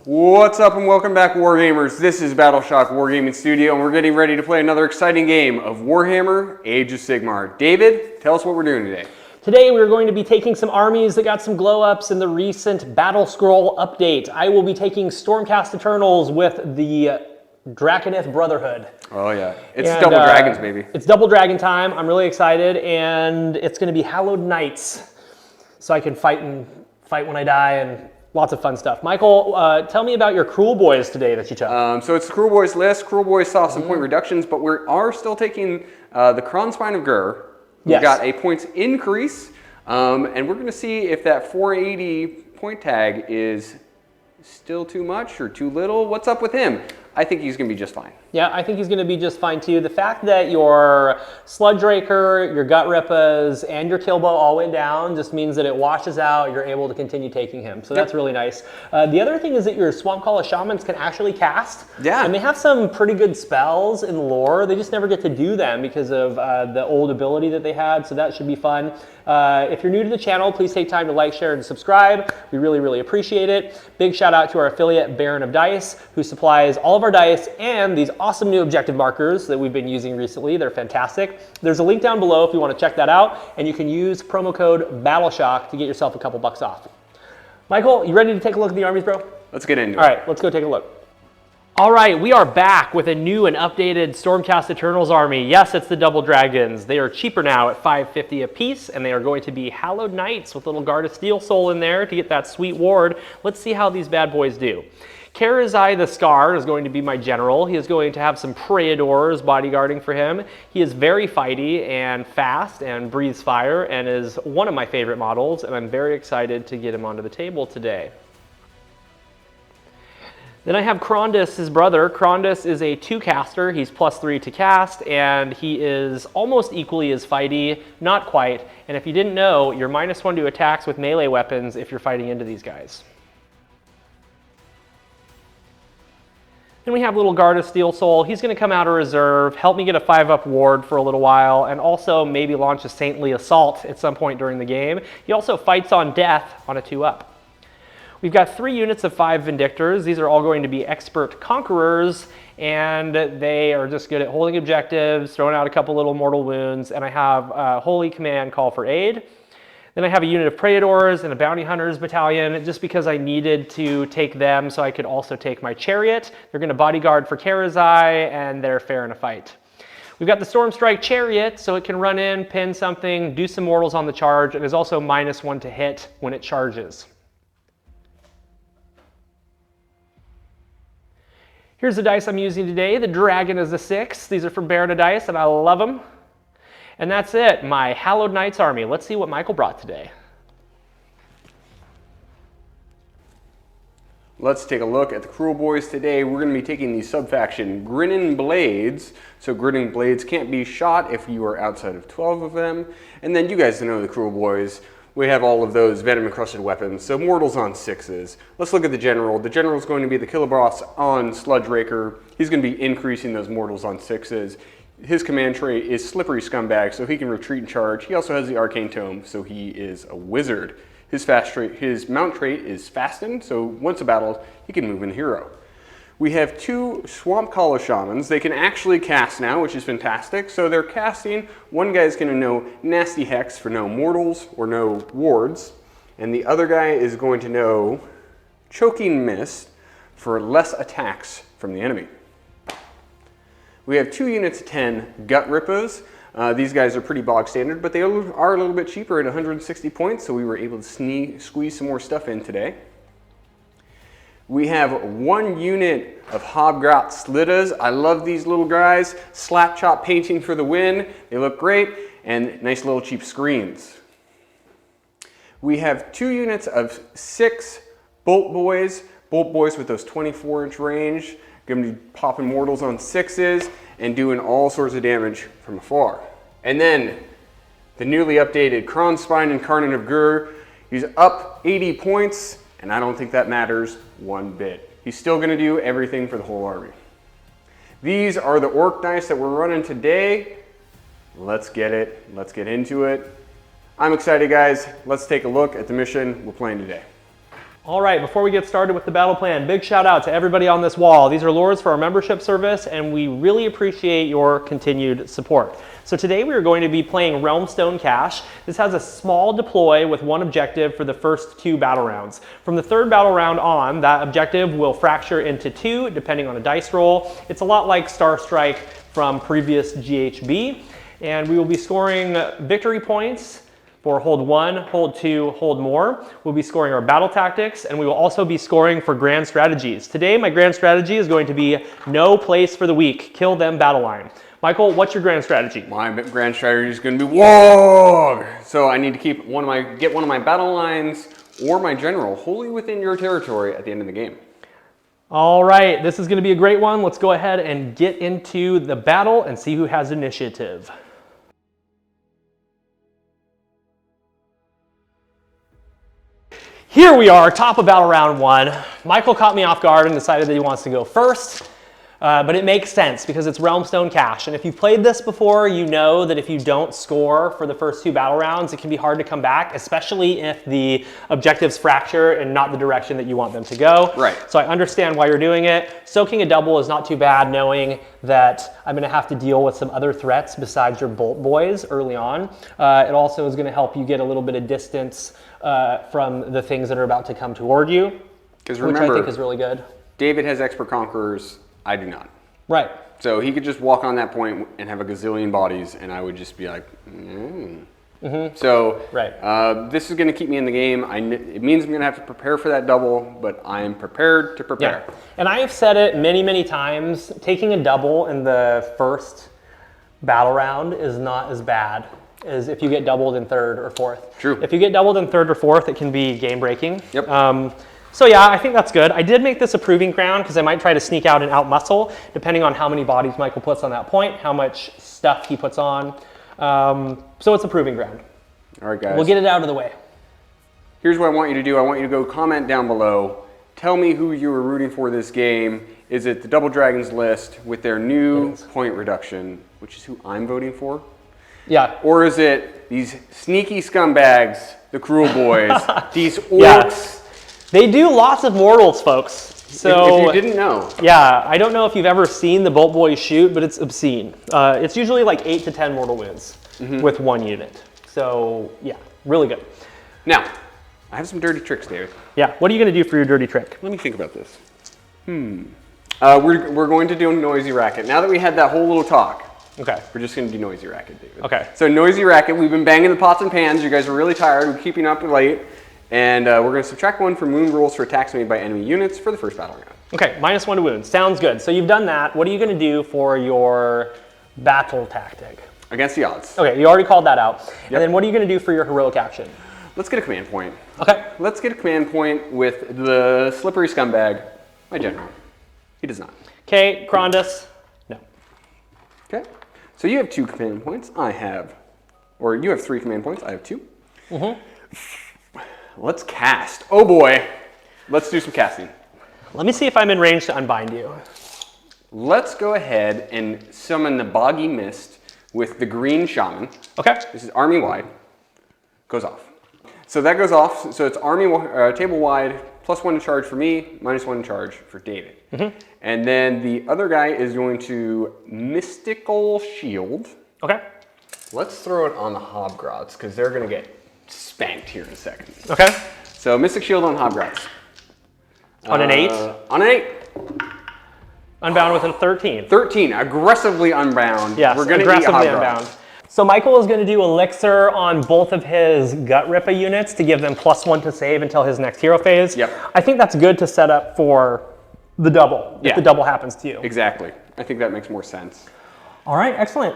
What's up and welcome back, Wargamers. This is Battleshock Wargaming Studio and we're getting ready to play another exciting game of Warhammer Age of Sigmar. David, tell us what we're doing today. Today we're going to be taking some armies that got some glow ups in the recent Battle Scroll update. I will be taking Stormcast Eternals with the Draconith Brotherhood. Oh yeah, it's double dragons, baby. It's double dragon time. I'm really excited, and it's going to be Hallowed Knights, so I can fight when I die, and lots of fun stuff. Michael, tell me about your Kruleboyz today that you took. So it's the Kruleboyz list. Kruleboyz saw some point reductions, but we are still taking the Kronspine of Gur. We got a points increase, and we're going to see if that 480 point tag is still too much or too little. What's up with him? I think he's going to be just fine. Yeah, I think he's going to be just fine too. The fact that your Sludge Raker, your Gut Rippas, and your Killbow all went down just means that it washes out. You're able to continue taking him. So that's really nice. The other thing is that your Swamp Call of Shamans can actually cast. Yeah. And they have some pretty good spells in lore. They just never get to do them because of the old ability that they had. So that should be fun. If you're new to the channel, please take time to like, share, and subscribe. We really, really appreciate it. Big shout out to our affiliate, Baron of Dice, who supplies all of our dice and these awesome new objective markers that we've been using recently. They're fantastic. There's a link down below if you want to check that out, and you can use promo code BATTLESHOCK to get yourself a couple bucks off. Michael, you ready to take a look at the armies, bro? Let's get into it. All right, let's go take a look. All right, we are back with a new and updated Stormcast Eternals army. Yes, it's the double dragons. They are cheaper now at $5.50 a piece, and they are going to be Hallowed Knights with a little Guard of Steel Soul in there to get that sweet ward. Let's see how these bad boys do. Karazai the Scarred is going to be my general. He is going to have some Praetors bodyguarding for him. He is very fighty and fast and breathes fire and is one of my favorite models, and I'm very excited to get him onto the table today. Then I have Krondys, his brother. Krondys is a 2-caster. He's +3 to cast, and he is almost equally as fighty, not quite. And if you didn't know, you're -1 to attacks with melee weapons if you're fighting into these guys. Then we have little Guard of Steel Soul. He's going to come out of reserve, help me get a 5-up ward for a little while, and also maybe launch a Saintly Assault at some point during the game. He also fights on death on a 2-up. We've got 3 units of 5 Vindictors. These are all going to be Expert Conquerors, and they are just good at holding objectives, throwing out a couple little mortal wounds, and I have Holy Command Call for Aid. Then I have a unit of Praetors and a Bounty Hunters battalion, just because I needed to take them so I could also take my Chariot. They're going to bodyguard for Karazai, and they're fair in a fight. We've got the Stormstrike Chariot, so it can run in, pin something, do some mortals on the charge, and is also -1 to hit when it charges. Here's the dice I'm using today. The Dragon is a 6. These are from Baron of Dice, and I love them. And that's it, my Hallowed Knights army. Let's see what Michael brought today. Let's take a look at the Kruleboyz today. We're going to be taking the sub-faction Grinning Blades. So Grinning Blades can't be shot if you are outside of 12 of them. And then you guys know the Kruleboyz. We have all of those venom-encrusted weapons, so mortals on 6s. Let's look at the general. The general is going to be the Killboss on Sludge Raker. He's going to be increasing those mortals on 6s. His command trait is Slippery Scumbag, so he can retreat and charge. He also has the Arcane Tome, so he is a wizard. His mount trait is Fasten, so once a battle, he can move in hero. We have 2 Swamp Call of Shamans. They can actually cast now, which is fantastic. So they're casting. One guy's going to know Nasty Hex for no mortals or no wards. And the other guy is going to know Choking Mist for less attacks from the enemy. We have 2 units of 10 Gut Rippas. These guys are pretty bog standard, but they are a little bit cheaper at 160 points, so we were able to squeeze some more stuff in today. We have 1 unit of Hobgrot Slittas. I love these little guys. Slap chop painting for the win. They look great, and nice little cheap screens. We have 2 units of 6 Bolt Boys. Bolt Boys with those 24-inch range. Going to be popping mortals on 6s and doing all sorts of damage from afar. And then the newly updated Kronspine Incarnate of Gur. He's up 80 points. And I don't think that matters one bit. He's still going to do everything for the whole army. These are the Orc dice that we're running today. Let's get it. Let's get into it. I'm excited, guys. Let's take a look at the mission we're playing today. All right, before we get started with the battle plan, big shout out to everybody on this wall. These are lures for our membership service, and we really appreciate your continued support. So today we are going to be playing Realmstone Cache. This has a small deploy with one objective for the first 2 battle rounds. From the 3rd battle round on, that objective will fracture into 2, depending on a dice roll. It's a lot like Star Strike from previous GHB, and we will be scoring victory points for hold 1, hold 2, hold more. We'll be scoring our battle tactics, and we will also be scoring for grand strategies. Today, my grand strategy is going to be no place for the weak, kill them battle line. Michael, what's your grand strategy? My grand strategy is going to be Warg. So I need to keep get one of my battle lines or my general wholly within your territory at the end of the game. All right, this is going to be a great one. Let's go ahead and get into the battle and see who has initiative. Here we are, top of battle round 1. Michael caught me off guard and decided that he wants to go first, but it makes sense because it's Realmstone Cache. And if you've played this before, you know that if you don't score for the first 2 battle rounds, it can be hard to come back, especially if the objectives fracture and not the direction that you want them to go. Right. So I understand why you're doing it. Soaking a double is not too bad, knowing that I'm going to have to deal with some other threats besides your bolt boys early on. It also is going to help you get a little bit of distance from the things that are about to come toward you, Because which remember, I think is really good. David has expert conquerors. I do not. Right. So he could just walk on that point and have a gazillion bodies, and I would just be like, So Right. this is going to keep me in the game. It means I'm going to have to prepare for that double, but I am prepared to prepare. Yeah. And I have said it many, many times, taking a double in the first battle round is not as bad as if you get doubled in 3rd or 4th. True. If you get doubled in 3rd or 4th, it can be game breaking. Yep. So yeah, I think that's good. I did make this a proving ground because I might try to sneak out and out-muscle, depending on how many bodies Michael puts on that point, how much stuff he puts on. So it's a proving ground. All right, guys. We'll get it out of the way. Here's what I want you to do. I want you to go comment down below. Tell me who you were rooting for this game. Is it the Double Dragons list with their new point reduction, which is who I'm voting for? Yeah. Or is it these sneaky scumbags, the Kruleboyz, these orcs? They do lots of mortals, folks. So if you didn't know. Yeah, I don't know if you've ever seen the Bolt Boys shoot, but it's obscene. It's usually like 8 to 10 mortal wounds with 1 unit. So yeah, really good. Now, I have some dirty tricks, David. Yeah, what are you going to do for your dirty trick? Let me think about this. We're going to do a noisy racket. Now that we had that whole little talk, Okay. we're just going to do noisy racket, David. Okay. So noisy racket, we've been banging the pots and pans. You guys are really tired. We're keeping up late. And we're going to subtract 1 from wound rolls for attacks made by enemy units for the first battle round. Okay, -1 to wounds. Sounds good. So you've done that. What are you going to do for your battle tactic? Against the odds. Okay, you already called that out. And then what are you going to do for your heroic action? Let's get a command point. Okay. Let's get a command point with the slippery scumbag, my general. He does not. Okay, Krondys. No. Okay. So you have 2 command points. Or you have 3 command points. I have 2. Let's cast. Oh boy. Let's do some casting. Let me see if I'm in range to unbind you. Let's go ahead and summon the Boggy Mist with the Green Shaman. Okay. This is army wide. Goes off. So that goes off. So it's table wide, +1 to charge for me, -1 to charge for David. And then the other guy is going to Mystical Shield. Okay. Let's throw it on the Hobgrots because they're going to get spanked here in a second. Okay. So Mystic Shield on Hobgrots. On an 8? On an 8. Unbound with a 13. 13, aggressively unbound. Yes, We're going to aggressively unbound. So Michael is going to do Elixir on both of his Gut Rippa units to give them +1 to save until his next hero phase. Yep. I think that's good to set up for the double, if the double happens to you. Exactly. I think that makes more sense. All right, excellent.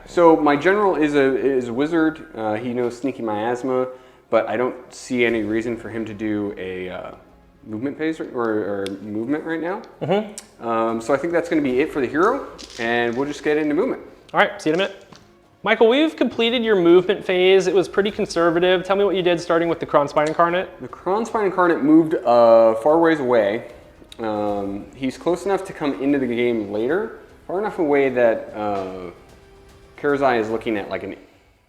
So my general is a wizard. He knows Sneaky Miasma, but I don't see any reason for him to do a movement phase or movement right now. So I think that's going to be it for the hero, and we'll just get into movement. All right, see you in a minute. Michael, we've completed your movement phase. It was pretty conservative. Tell me what you did starting with the Kronspine Incarnate. The Kronspine Incarnate moved far ways away. He's close enough to come into the game later, far enough away that Karazai is looking at like an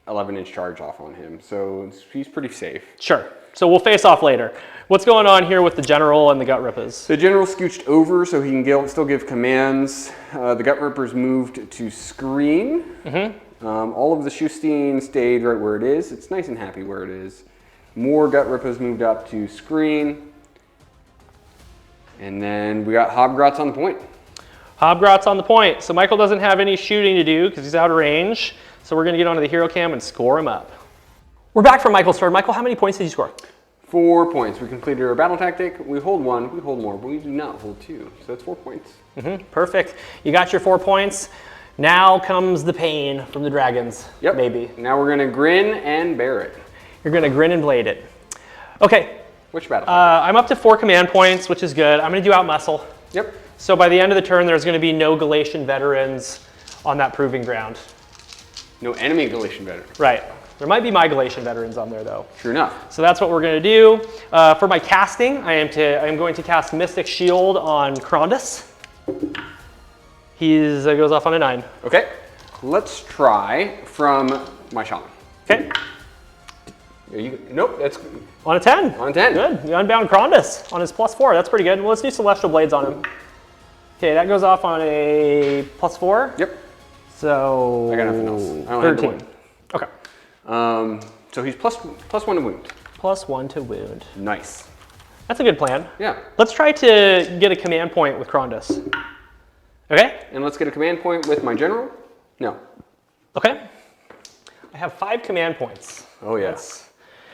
11-inch charge off on him, so he's pretty safe. Sure. So we'll face off later. What's going on here with the general and the gut rippers? The general scooched over so he can still give commands. The gut rippers moved to screen. All of the Shusteen stayed right where it is. It's nice and happy where it is. More gut rippers moved up to screen. And then we got Hobgrots on the point. Hobgrots on the point. So Michael doesn't have any shooting to do because he's out of range. So we're going to get onto the hero cam and score him up. We're back from Michael's turn. Michael, how many points did you score? 4 points. We completed our battle tactic. We hold 1, we hold more, but we do not hold 2. So that's 4 points. Perfect. You got your 4 points. Now comes the pain from the dragons. Yep. Maybe. Now we're going to grin and bear it. You're going to grin and blade it. Okay. Which battle? I'm up to 4 command points, which is good. I'm going to do out muscle. Yep. So by the end of the turn, there's going to be no Galatian veterans on that proving ground. No enemy Galatian veterans. Right. There might be my Galatian veterans on there, though. True enough. So that's what we're going to do. For my casting, I am going to cast Mystic Shield on Krondys. He goes off on a 9. Okay. Let's try from my shaman. Okay. Nope, that's On a 10. on 10. Good. You unbound Krondys on his +4. That's pretty good. Well, let's do Celestial Blades on him. Okay, that goes off on a +4. Yep. So I got nothing else. I don't have to 13. win. Okay. So he's plus 1 to wound. +1 to wound. Nice. That's a good plan. Yeah. Let's try to get a command point with Krondys. Okay? And let's get a command point with my general. No. Okay. I have 5 command points. Oh yes.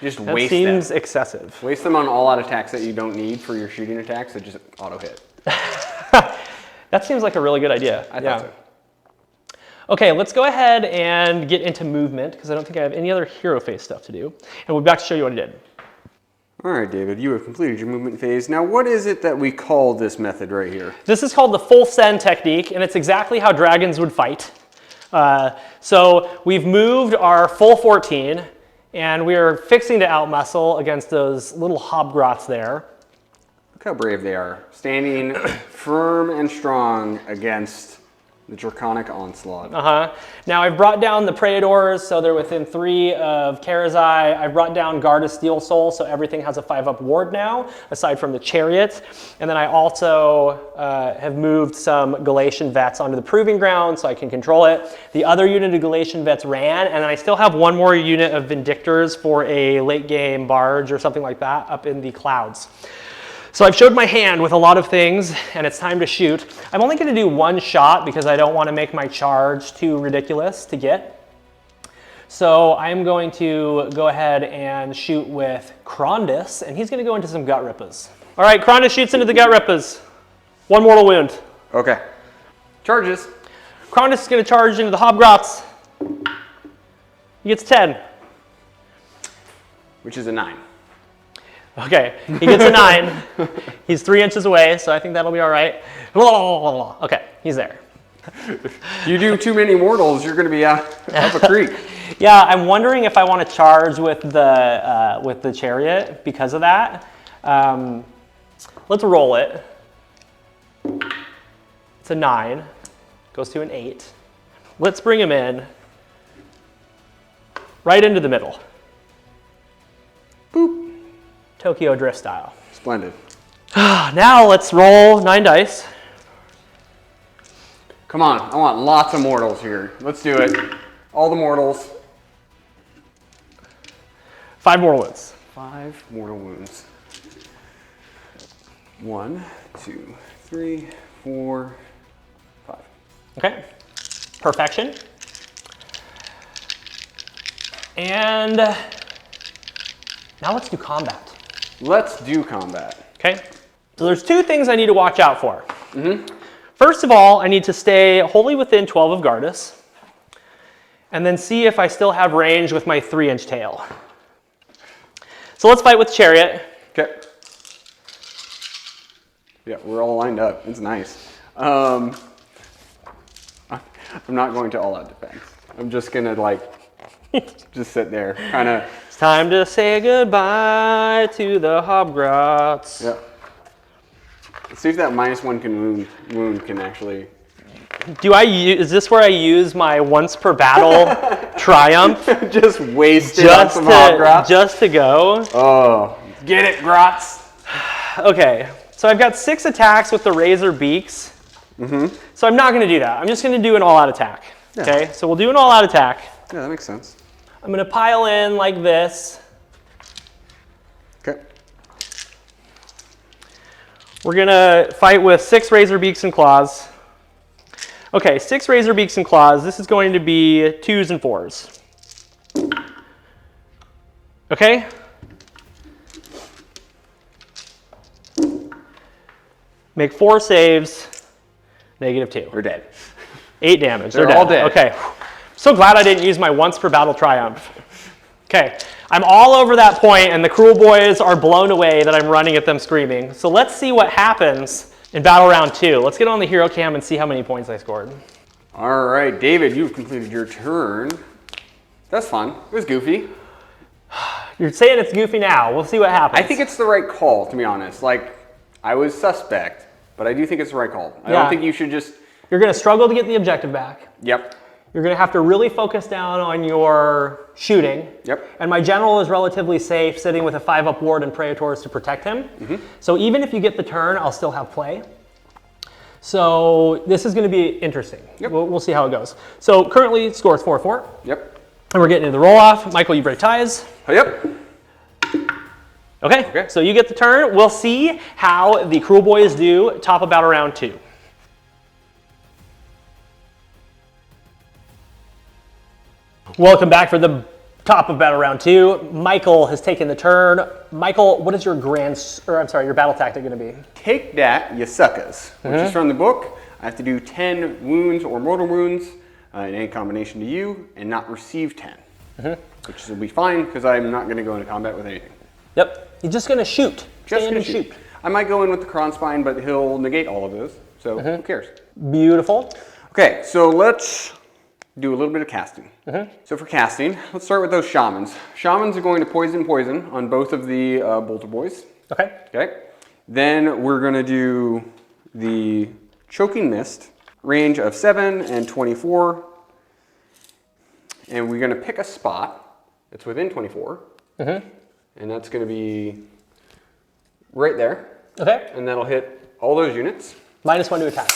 Just That waste seems them. excessive. Waste them on all-out attacks that you don't need for your shooting attacks that just auto-hit. That seems like a really good idea. I thought so. Okay, let's go ahead and get into movement because I don't think I have any other hero phase stuff to do. And we'll be back to show you what I did. All right, David, you have completed your movement phase. Now, what is it that we call this method right here? This is called the full send technique, and it's exactly how dragons would fight. So we've moved our full 14, and we are fixing to outmuscle against those little hobgrots there. Look how brave they are, standing firm and strong against the draconic onslaught. Now I've brought down the Praetors, so they're within 3 of Karazai. I've brought down Guard of Steel Soul, so everything has a 5-up ward now, aside from the Chariot. And then I also have moved some Galatian vets onto the Proving Ground, so I can control it. The other unit of Galatian vets ran, and then I still have 1 more unit of Vindictors for a late game barge or something like that up in the clouds. So I've showed my hand with a lot of things, and it's time to shoot. I'm only going to do 1 shot because I don't want to make my charge too ridiculous to get. So I'm going to go ahead and shoot with Krondys, and he's going to go into some gut rippers. All right, Krondys shoots into the gut rippers. 1 mortal wound. Okay. Charges. Krondys is going to charge into the hobgrots. He gets 10. Which is a 9. Okay, he gets a 9. He's 3 inches away, so I think that'll be all right. Okay, he's there. If you do too many mortals, you're going to be up a creek. Yeah, I'm wondering if I want to charge with the Chariot because of that. Let's roll it. It's a 9. Goes to an 8. Let's bring him in. Right into the middle. Boop. Tokyo Drift style. Splendid. Now let's roll 9 dice. Come on, I want lots of mortals here. Let's do it. All the mortals. 5 mortal wounds. 5 mortal wounds. 1, 2, 3, 4, 5. Okay. Perfection. And now let's do combat. Let's do combat. Okay. So there's 2 things I need to watch out for. First of all, I need to stay wholly within 12 of Gardus, and then see if I still have range with my 3-inch tail. So let's fight with Chariot. Okay. Yeah, we're all lined up. It's nice. I'm not going to all-out defense. I'm just gonna just sit there, kind of. It's time to say goodbye to the hobgrots. Yep. Let's see if that -1 wound can actually. Is this where I use my once per battle triumph. Just wasted on some hot grots. Just to go. Oh, get it, grots. Okay, so I've got 6 attacks with the razor beaks. So I'm not going to do that. I'm just going to do an all-out attack. Yeah. Okay, so we'll do an all-out attack. Yeah, that makes sense. I'm going to pile in like this. Okay. We're going to fight with 6 razor beaks and claws. Okay, 6 razor beaks and claws. This is going to be 2s and 4s. Okay? Make 4 saves, -2. We're dead. 8 damage. They're all dead. Okay. So glad I didn't use my once per battle triumph. Okay. I'm all over that point, and the Kruleboyz are blown away that I'm running at them screaming. So let's see what happens in battle round 2. Let's get on the hero cam and see how many points I scored. All right, David, you've completed your turn. That's fun. It was goofy. You're saying it's goofy now. We'll see what happens. I think it's the right call, to be honest. Like, I was suspect, but I do think it's the right call. I don't think you should just... You're going to struggle to get the objective back. Yep. You're going to have to really focus down on your shooting. Yep. And my general is relatively safe, sitting with a 5-up ward and Praetors to protect him. So even if you get the turn, I'll still have play. So this is going to be interesting. Yep. We'll see how it goes. So currently, score is 4-4. Yep. And we're getting into the roll-off. Michael, you break ties. Yep. Okay, so you get the turn. We'll see how the Kruleboyz do top of battle round 2. Welcome back for the top of battle round 2. Michael has taken the turn. Michael, what is your your battle tactic going to be? Take that, you suckers, which is from the book. I have to do 10 wounds or mortal wounds in any combination to you and not receive 10, which will be fine because I'm not going to go into combat with anything. Yep, you're just going to shoot. Just Stand gonna and shoot. I might go in with the Kronspine, but he'll negate all of those, so who cares? Beautiful. Okay, so let's do a little bit of casting. So for casting, let's start with those shamans. Shamans are going to poison on both of the bolter boys. Okay. Okay. Then we're going to do the choking mist, range of 7 and 24. And we're going to pick a spot that's within 24. And that's going to be right there. Okay. And that'll hit all those units. -1 to attack.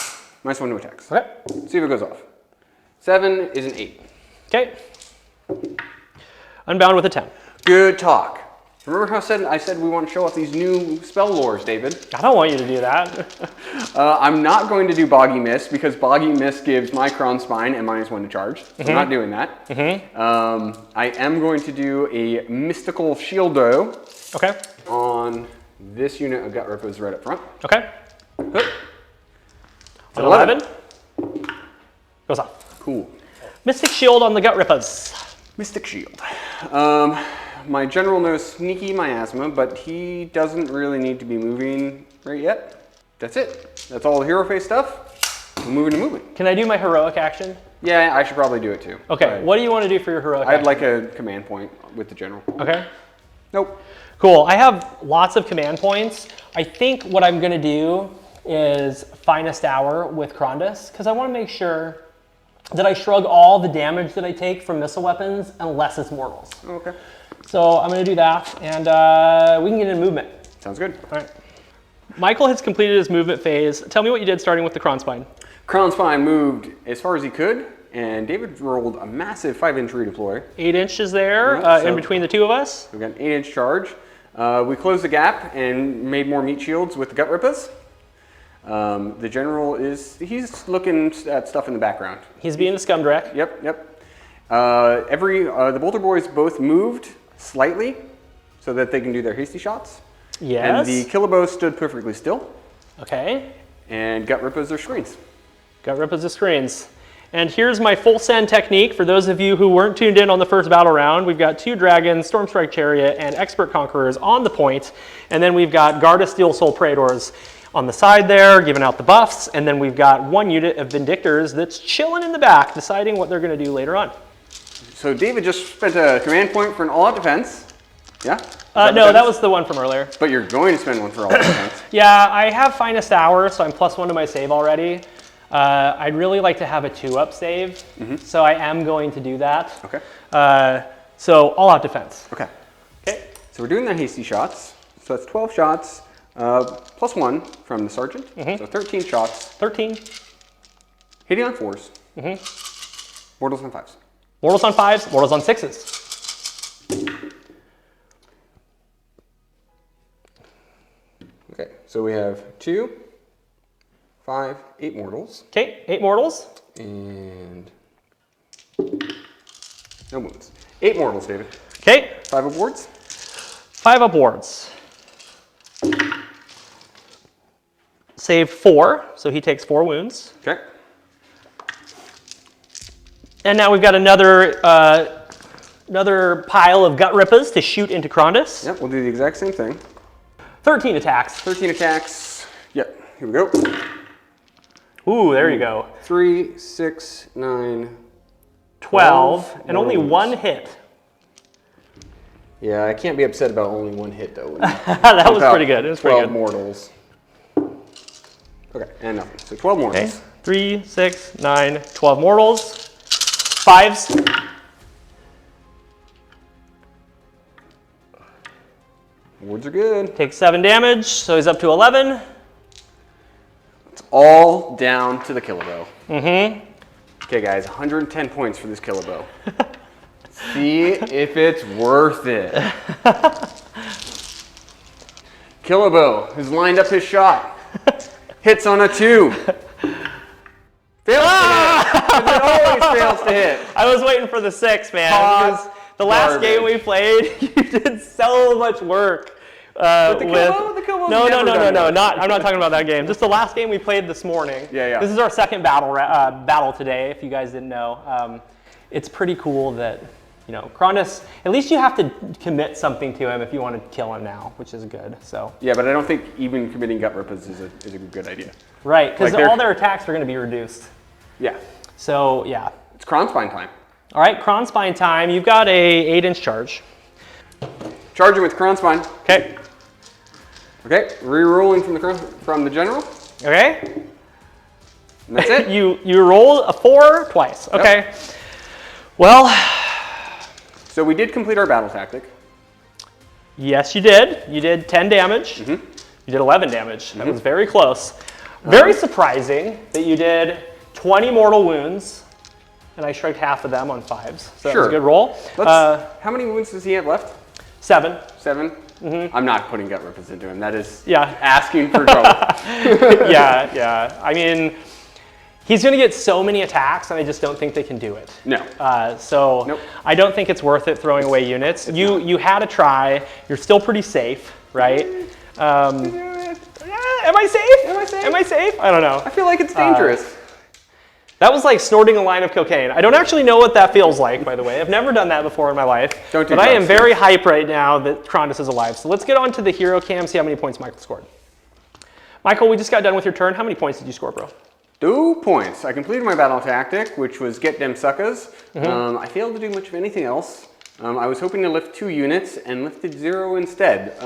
-1 to attacks. Okay. See if it goes off. 7 is an 8. Okay. Unbound with a 10. Good talk. Remember how I said we want to show off these new spell lores, David? I don't want you to do that. I'm not going to do Boggy Mist because Boggy Mist gives my Kronspine and -1 to charge. So I'm not doing that. I am going to do a Mystical Shieldo on this unit of Gut Rippers right up front. Okay. An 11. Goes off. Cool. Mystic Shield on the Gut Rippers. Mystic Shield. My general knows Sneaky Miasma, but he doesn't really need to be moving right yet. That's it. That's all the hero face stuff. We're moving to movement. Can I do my heroic action? Yeah, I should probably do it too. Okay, what do you want to do for your heroic action? I'd like a command point with the general. Okay. Nope. Cool, I have lots of command points. I think what I'm gonna do is Finest Hour with Krondys, because I want to make sure that I shrug all the damage that I take from missile weapons unless it's mortals. Okay. So I'm going to do that, and we can get into movement. Sounds good. All right. Michael has completed his movement phase. Tell me what you did starting with the Kronspine. Kronspine moved as far as he could, and David rolled a massive 5-inch redeploy. 8 inches there in between the two of us. We've got an 8-inch charge. We closed the gap and made more meat shields with the Gut Rippers. The general he's looking at stuff in the background. He's being a scumdreck. Yep. The bolter boys both moved slightly so that they can do their hasty shots. Yes. And the Kruleboyz stood perfectly still. Okay. And Gut Rippers are screens. Gut Rippers are screens. And here's my full send technique for those of you who weren't tuned in on the first battle round. We've got 2 dragons, Stormstrike Chariot, and Expert Conquerors on the point. And then we've got Guard of Steel Soul Praetors on the side there, giving out the buffs. And then we've got 1 unit of Vindictors that's chilling in the back, deciding what they're going to do later on. So David just spent a command point for an all-out defense. Yeah? No, that was the one from earlier. But you're going to spend one for all-out defense. Yeah, I have Finest Hour, so I'm +1 to my save already. I'd really like to have a 2-up save, so I am going to do that. Okay. So all out defense. Okay. Okay. So we're doing the hasty shots. So that's 12 shots, plus 1 from the sergeant. So 13 shots. 13. Hitting on 4s. Mortals on 5s. Mortals on 5s, mortals on 6s. Okay, so we have 2, 5, 8 mortals. Okay, 8 mortals. And no wounds. 8 mortals, David. Okay. 5 up wards. 5 up wards. Save 4, so he takes 4 wounds. Okay. And now we've got another pile of gut rippers to shoot into Krondys. Yep, we'll do the exact same thing. 13 attacks. 13 attacks. Yep, here we go. Ooh, there you go. 3, 6, 9, 12, and only wounds. 1 hit. Yeah, I can't be upset about only 1 hit though. That was pretty good. It was pretty 12 good. mortals. Okay, and nothing. So 12 mortals. Okay. 3, 6, 9, 12 mortals. 5s. Wards are good. Takes 7 damage, so he's up to 11. It's all down to the Killebow. Okay, guys, 110 points for this Killebow. See if it's worth it. Killebow has lined up his shot. Hits on a 2. Fails to hit. 'Cause it always fails to hit. I was waiting for the 6, man. Pause. Because the last game we played, you did so much work. With the Killebow? The Killebow's No. never done that. I'm not talking about that game. Just the last game we played this morning. Yeah. This is our second battle today, if you guys didn't know. It's pretty cool that, you know, Krondys, at least you have to commit something to him if you want to kill him now, which is good. So. Yeah, but I don't think even committing gut rippers is a good idea. Right, because Like all their attacks are going to be reduced. Yeah. So, yeah. It's Kronspine time. All right, Kronspine time. You've got a 8-inch charge. Charging with Kronspine. Okay. Okay, re-rolling from the general. Okay. And that's it. You roll a 4 twice. Okay. Yep. Well. So we did complete our battle tactic. Yes, you did. You did 10 damage. You did 11 damage. That was very close. Very surprising that you did 20 mortal wounds, and I shrugged half of them on 5s. So that was a good roll. How many wounds does he have left? 7. 7? I'm not putting gut rippers into him. That is Yeah. asking for trouble. Yeah. I mean, he's going to get so many attacks, and I just don't think they can do it. No. So Nope. I don't think it's worth it throwing away units. You had a try. You're still pretty safe, right? Am I safe? Am I safe? I don't know. I feel like it's dangerous. That was like snorting a line of cocaine. I don't actually know what that feels like, by the way. I've never done that before in my life. Don't do but I am drugs, very hype right now that Krondys is alive. So let's get on to the hero cam, see how many points Michael scored. Michael, we just got done with your turn. How many points did you score, bro? 2 points. I completed my battle tactic, which was get them suckers. I failed to do much of anything else. I was hoping to lift 2 units and lifted 0 instead.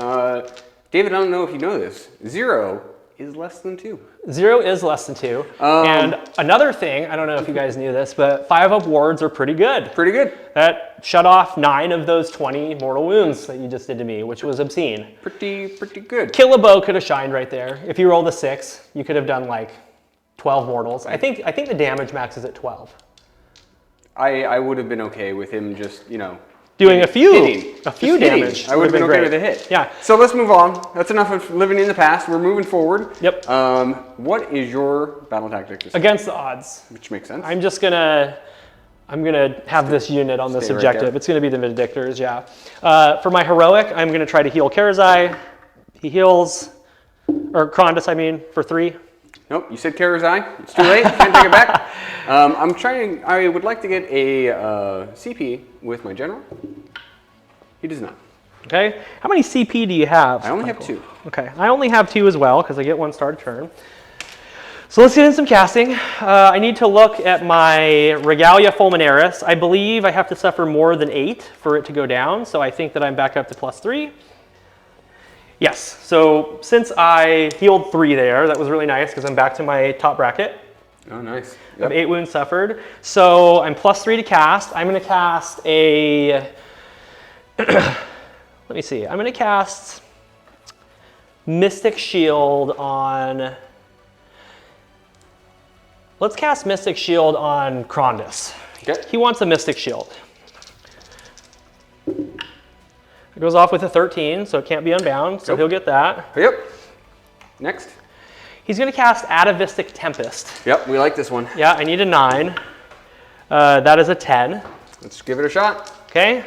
David, I don't know if you know this. 0 is less than 2. 0 is less than 2. And another thing, I don't know if you guys knew this, but 5-up wards are pretty good. Pretty good. That shut off 9 of those 20 mortal wounds that you just did to me, which was obscene. Pretty good. Killebow could have shined right there. If you rolled a 6, you could have done like 12 mortals. I think the damage max is at 12. I would have been okay with him just, Doing a few hitting. damage. I would have been okay with a hit. Yeah. So let's move on. That's enough of living in the past. We're moving forward. Yep. What is your battle tactic this time? Against the odds. Which makes sense. I'm gonna have this unit on this Stay right objective. there. It's gonna be the Vindictors, yeah. For my heroic, I'm gonna try to heal Karazai. He heals, or Krondys, I mean, for 3. Nope, you said Karazai. It's too late. Can't take it back. I would like to get a CP with my general. He does not. Okay. How many CP do you have? I only Michael? have 2. Okay. I only have 2 as well because I get 1 star a turn. So let's get in some casting. I need to look at my Regalia Fulminaris. I believe I have to suffer more than 8 for it to go down. So I think that I'm back up to +3. Yes. So since I healed 3 there, that was really nice because I'm back to my top bracket. Oh, nice. Of 8 wounds suffered. So I'm +3 to cast. I'm going to cast a... Let me see. I'm going to cast Mystic Shield on... Let's cast Mystic Shield on Krondys. Okay. He wants a Mystic Shield. It goes off with a 13, so it can't be unbound, so he'll get that. Yep. Next. He's going to cast Atavistic Tempest. Yep, we like this one. Yeah, I need a 9. That is a 10. Let's give it a shot. Okay.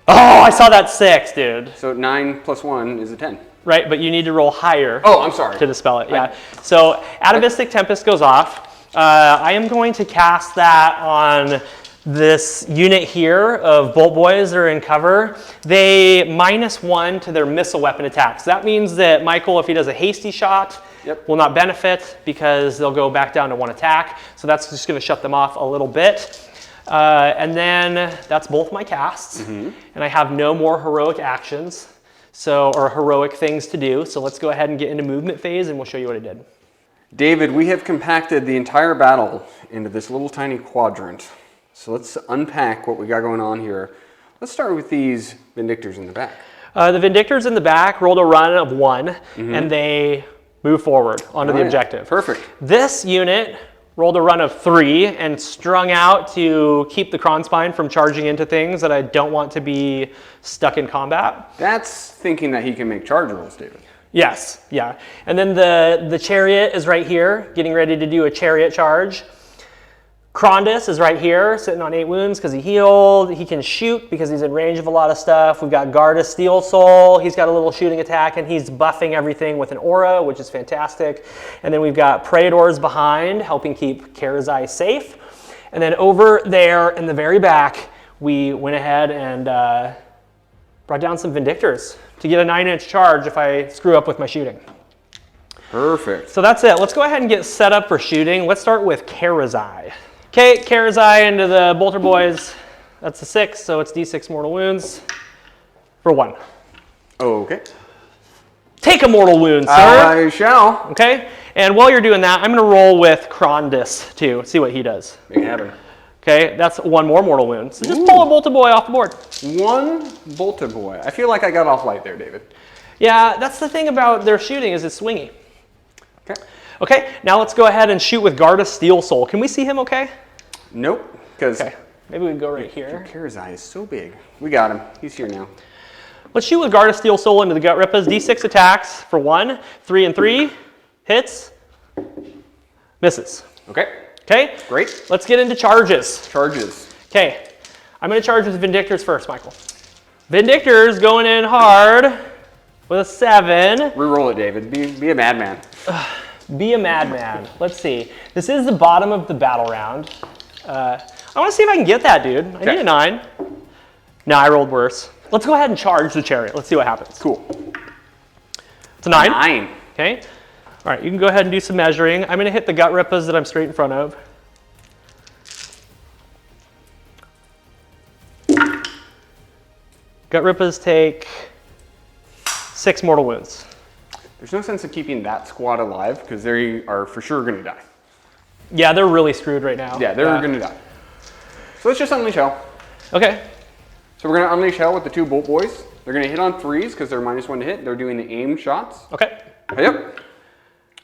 Oh, I saw that 6, dude. So 9 + 1 is a 10. Right, but you need to roll higher. Oh, I'm sorry. To dispel it, yeah. So Atavistic Tempest goes off. I am going to cast that on this unit here of Bolt Boys that are in cover. They -1 to their missile weapon attacks. That means that Michael, if he does a hasty shot, will not benefit because they'll go back down to 1 attack. So that's just going to shut them off a little bit. And then that's both my casts. And I have no more heroic actions. Or heroic things to do. So let's go ahead and get into movement phase and we'll show you what I did. David, we have compacted the entire battle into this little tiny quadrant. So let's unpack what we got going on here. Let's start with these Vindictors in the back. The Vindictors in the back rolled a run of 1 and they move forward onto the objective. Perfect. This unit rolled a run of 3 and strung out to keep the Kronspine from charging into things that I don't want to be stuck in combat. That's thinking that he can make charge rolls, David. Yes, yeah. And then the Chariot is right here, getting ready to do a Chariot charge. Krondys is right here, sitting on 8 wounds because he healed. He can shoot because he's in range of a lot of stuff. We've got Garda Steel Soul. He's got a little shooting attack, and he's buffing everything with an aura, which is fantastic. And then we've got Praetors behind, helping keep Karazai safe. And then over there in the very back, we went ahead and brought down some Vindictors to get a 9-inch charge if I screw up with my shooting. Perfect. So that's it. Let's go ahead and get set up for shooting. Let's start with Karazai. Okay, Karazai into the Bolter Boys. That's a 6, so it's D6 mortal wounds for 1. Okay. Take a mortal wound, sir. I shall. Okay, and while you're doing that, I'm going to roll with Krondys too. See what he does. Make it happen. Okay, that's 1 more mortal wound. So just pull a Bolter Boy off the board. 1 Bolter Boy. I feel like I got off light there, David. Yeah, that's the thing about their shooting is it's swingy. Okay. Okay, now let's go ahead and shoot with Garda Steel Soul. Can we see him okay? Nope, because maybe we can go right here. Karazai is so big. We got him. He's here now. Let's shoot with Garda Steel Soul into the Gut Rippas. D6 attacks for 1. 3 and 3. Hits. Misses. Okay. Okay? Great. Let's get into charges. Charges. Okay. I'm going to charge with Vindictors first, Michael. Vindictors going in hard with a 7. Reroll it, David. Be a madman. Be a madman. Let's see. This is the bottom of the battle round. I want to see if I can get that, dude. I need a 9. No, I rolled worse. Let's go ahead and charge the Chariot. Let's see what happens. Cool. It's a 9. 9. Okay. All right, you can go ahead and do some measuring. I'm going to hit the Gut Rippas that I'm straight in front of. Gut Rippas take 6 mortal wounds. There's no sense of keeping that squad alive because they are for sure going to die. Yeah, they're really screwed right now. Yeah, they're going to die. So let's just unleash hell. Okay. So we're going to unleash hell with the 2 Bolt Boys. They're going to hit on 3s because they're -1 to hit. They're doing the aim shots. Okay. Yep.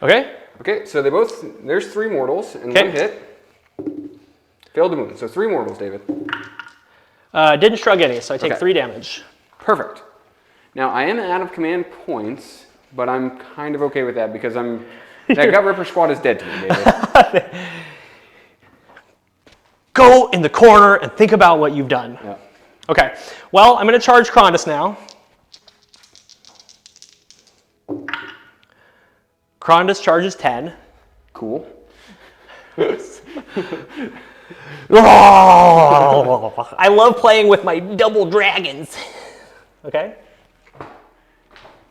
Okay. Okay, so they both, there's 3 mortals and 1 hit. Failed to wound, so 3 mortals, David. Didn't shrug any, so I take 3 damage. Perfect. Now I am out of command points, but I'm kind of okay with that because that Gut Ripper squad is dead to me, David. Go in the corner and think about what you've done. Yeah. Okay, well, I'm going to charge Krondys now. Krondys charges 10. Cool. Oh, I love playing with my double dragons. Okay.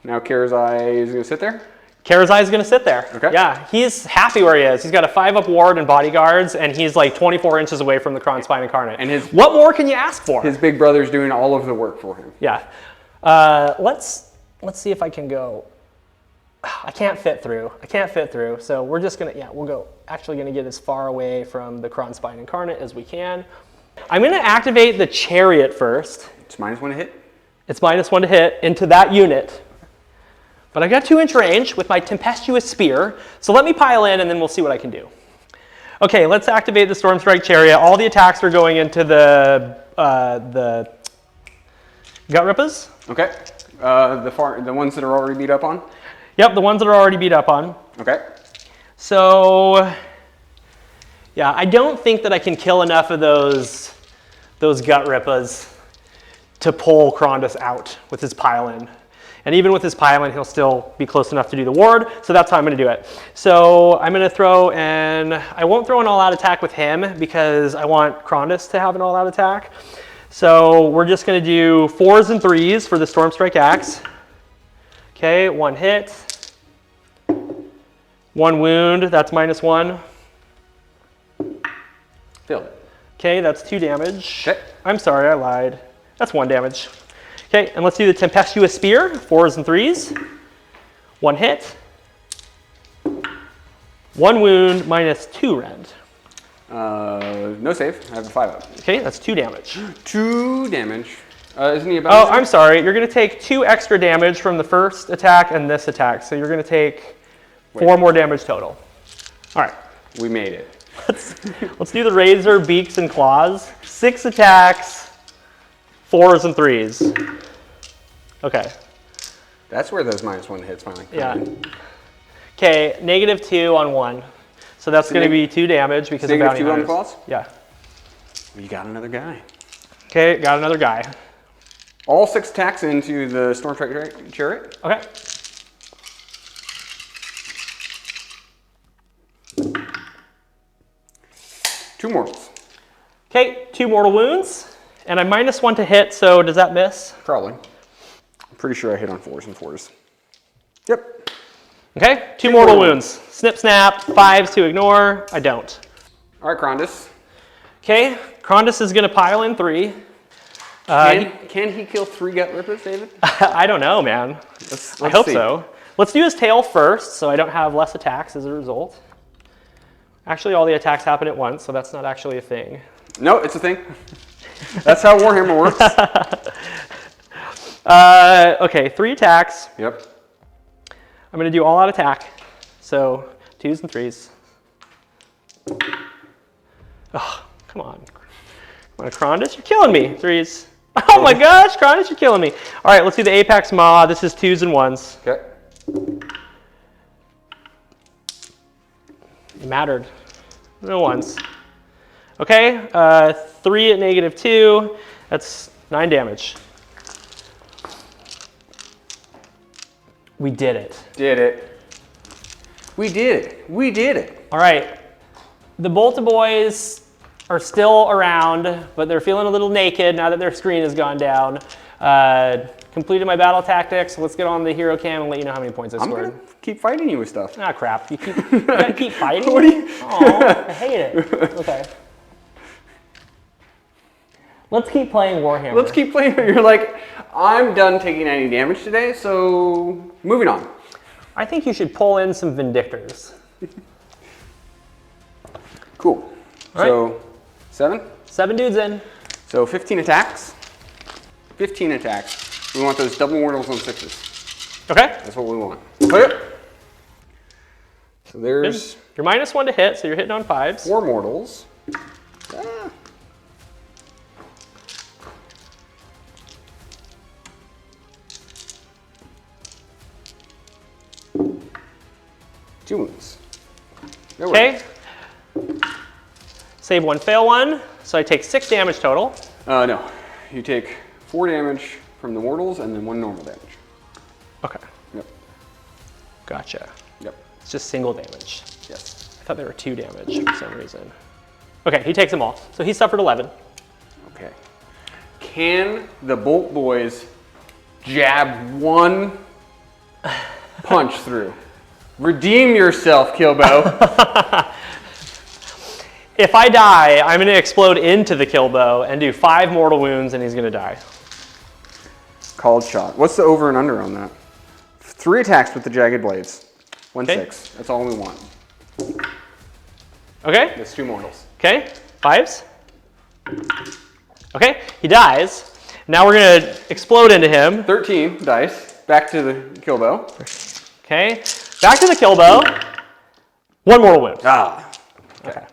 Now Karazai is going to sit there? Karazai is going to sit there. Okay. Yeah, he's happy where he is. He's got a 5-up ward and bodyguards, and he's like 24 inches away from the Kronspine Incarnate. And what more can you ask for? His big brother's doing all of the work for him. Yeah. Let's see if I can go I can't fit through. I can't fit through. So we're just gonna, yeah, we'll go, actually gonna get as far away from the Kronspine Incarnate as we can. I'm gonna activate the Chariot first. It's -1 to hit. It's -1 to hit into that unit. But I've got 2-inch range with my Tempestuous Spear. So let me pile in and then we'll see what I can do. Okay, let's activate the Stormstrike Chariot. All the attacks are going into the Gut Rippers. Okay. The ones that are already beat up on? Yep, the ones that are already beat up on. Okay. So, yeah, I don't think that I can kill enough of those Gut Rippers to pull Krondys out with his pile-in. And even with his pile-in, he'll still be close enough to do the ward, so that's how I'm gonna do it. So I'm gonna throw in, I won't throw an all-out attack with him because I want Krondys to have an all-out attack. So we're just gonna do 4s and 3s for the Stormstrike Axe. Okay, 1 hit. 1 wound, that's -1. Failed it. Okay, that's 2 damage. Okay. I'm sorry, I lied. That's 1 damage. Okay, and let's do the Tempestuous Spear, 4s and 3s. 1 hit. 1 wound, -2 rend. No save. I have a 5-up. Okay, that's 2 damage. 2 damage. Isn't he about? Oh, I'm sorry. You're going to take 2 extra damage from the first attack and this attack. So you're going to take 4 more damage total. All right. We made it. Let's do the Razor, Beaks, and Claws. 6 attacks, 4s and 3s. Okay. That's where those -1 hits finally come Yeah. in. Okay, -2 on 1. So that's going to be 2 damage because of bounty -2 on the hunters. claws? Yeah. You got another guy. Okay, got another guy. All 6 attacks into the Stormstrike Chariot. Okay. Two mortals. Okay, 2 mortal wounds, and I'm -1 to hit, so does that miss? Probably. I'm pretty sure I hit on 4s and 4s. Yep. Okay, 2 mortal wounds. Snip, snap, 5s to ignore. I don't. All right, Krondys. Okay, Krondys is gonna pile in 3. Can he kill 3 Gut Rippers, David? I don't know, man. Let's I hope see. so. Let's do his tail first, so I don't have less attacks as a result. Actually, all the attacks happen at once, so that's not actually a thing. No, it's a thing. That's how Warhammer works. Okay, 3 attacks. Yep. I'm gonna do all out attack. So 2s and 3s. Oh, come on. Come on, Krondys, you're killing me. 3s. Oh my gosh, Krondys, you're killing me. All right, let's do the Apex Maw. This is 2s and 1s. Okay. It mattered. No 1s. Okay, 3 at -2. That's 9 damage. We did it. Did it. We did it. We did it. All right. The Bolta boys are still around, but they're feeling a little naked now that their screen has gone down. Completed my battle tactics. Let's get on the hero cam and let you know how many points I I'm scored. going to keep fighting you with stuff. Ah, crap. You gotta keep fighting? What do you... Oh, I hate it. Okay. Let's keep playing Warhammer. Let's keep playing. You're like, I'm done taking any damage today, so moving on. I think you should pull in some Vindictors. Cool. All So, 7? 7 dudes in. So 15 attacks. 15 attacks. We want those double mortals on 6s. Okay. That's what we want. Okay. So there's You're -1 to hit, so you're hitting on 5s. 4 mortals. Ah. Two wounds. No Okay. Save 1, fail 1. So I take 6 damage total. No. You take 4 damage from the mortals and then 1 normal damage. Okay. Yep. Gotcha. Yep. It's just single damage. Yes. I thought there were 2 damage for some reason. Okay, he takes them all. So he suffered 11. Okay. Can the Bolt Boys jab 1 punch through? Redeem yourself, Kilbo. If I die, I'm going to explode into the Kilbo and do 5 mortal wounds, and he's going to die. Called shot. What's the over and under on that? 3 attacks with the jagged blades. 1/6. Okay. That's all we want. Okay. That's 2 mortals. Okay. 5s. Okay. He dies. Now we're going to explode into him. 13 dice. Back to the kill bow. Okay. Back to the kill bow. 1 mortal wound. Ah. Okay.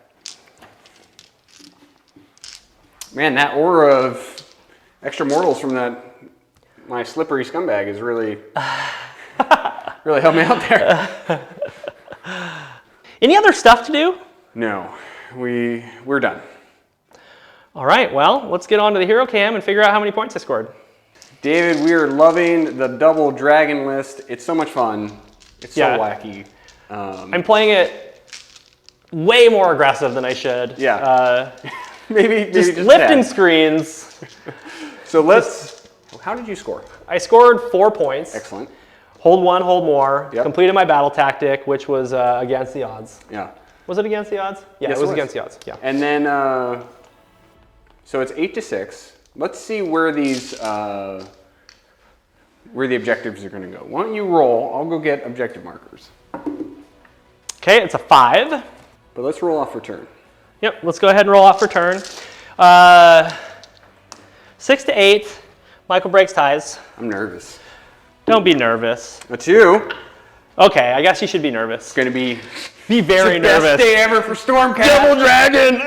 Man, that aura of extra mortals from my slippery scumbag is really, really helped me out there. Any other stuff to do? No, we're done. All right, well, let's get on to the hero cam and figure out how many points I scored. David, we are loving the double dragon list. It's so much fun. It's so wacky. I'm playing it way more aggressive than I should. Yeah. maybe just lifting screens. So how did you score? I scored 4 points. Excellent. Hold 1, hold more. Yep. Completed my battle tactic, which was against the odds. Yeah. Was it against the odds? Yeah, Yes, it was against the odds. Yeah. And then, so it's 8-6. Let's see where where the objectives are going to go. Why don't you roll? I'll go get objective markers. Okay, it's a 5. But let's roll off for turn. Yep, let's go ahead and roll off for turn. 6 to 8. Michael breaks ties. I'm nervous. Don't be nervous. A 2. Okay, I guess you should be nervous. It's going to be very nervous. Best day ever for Stormcast. Double dragon.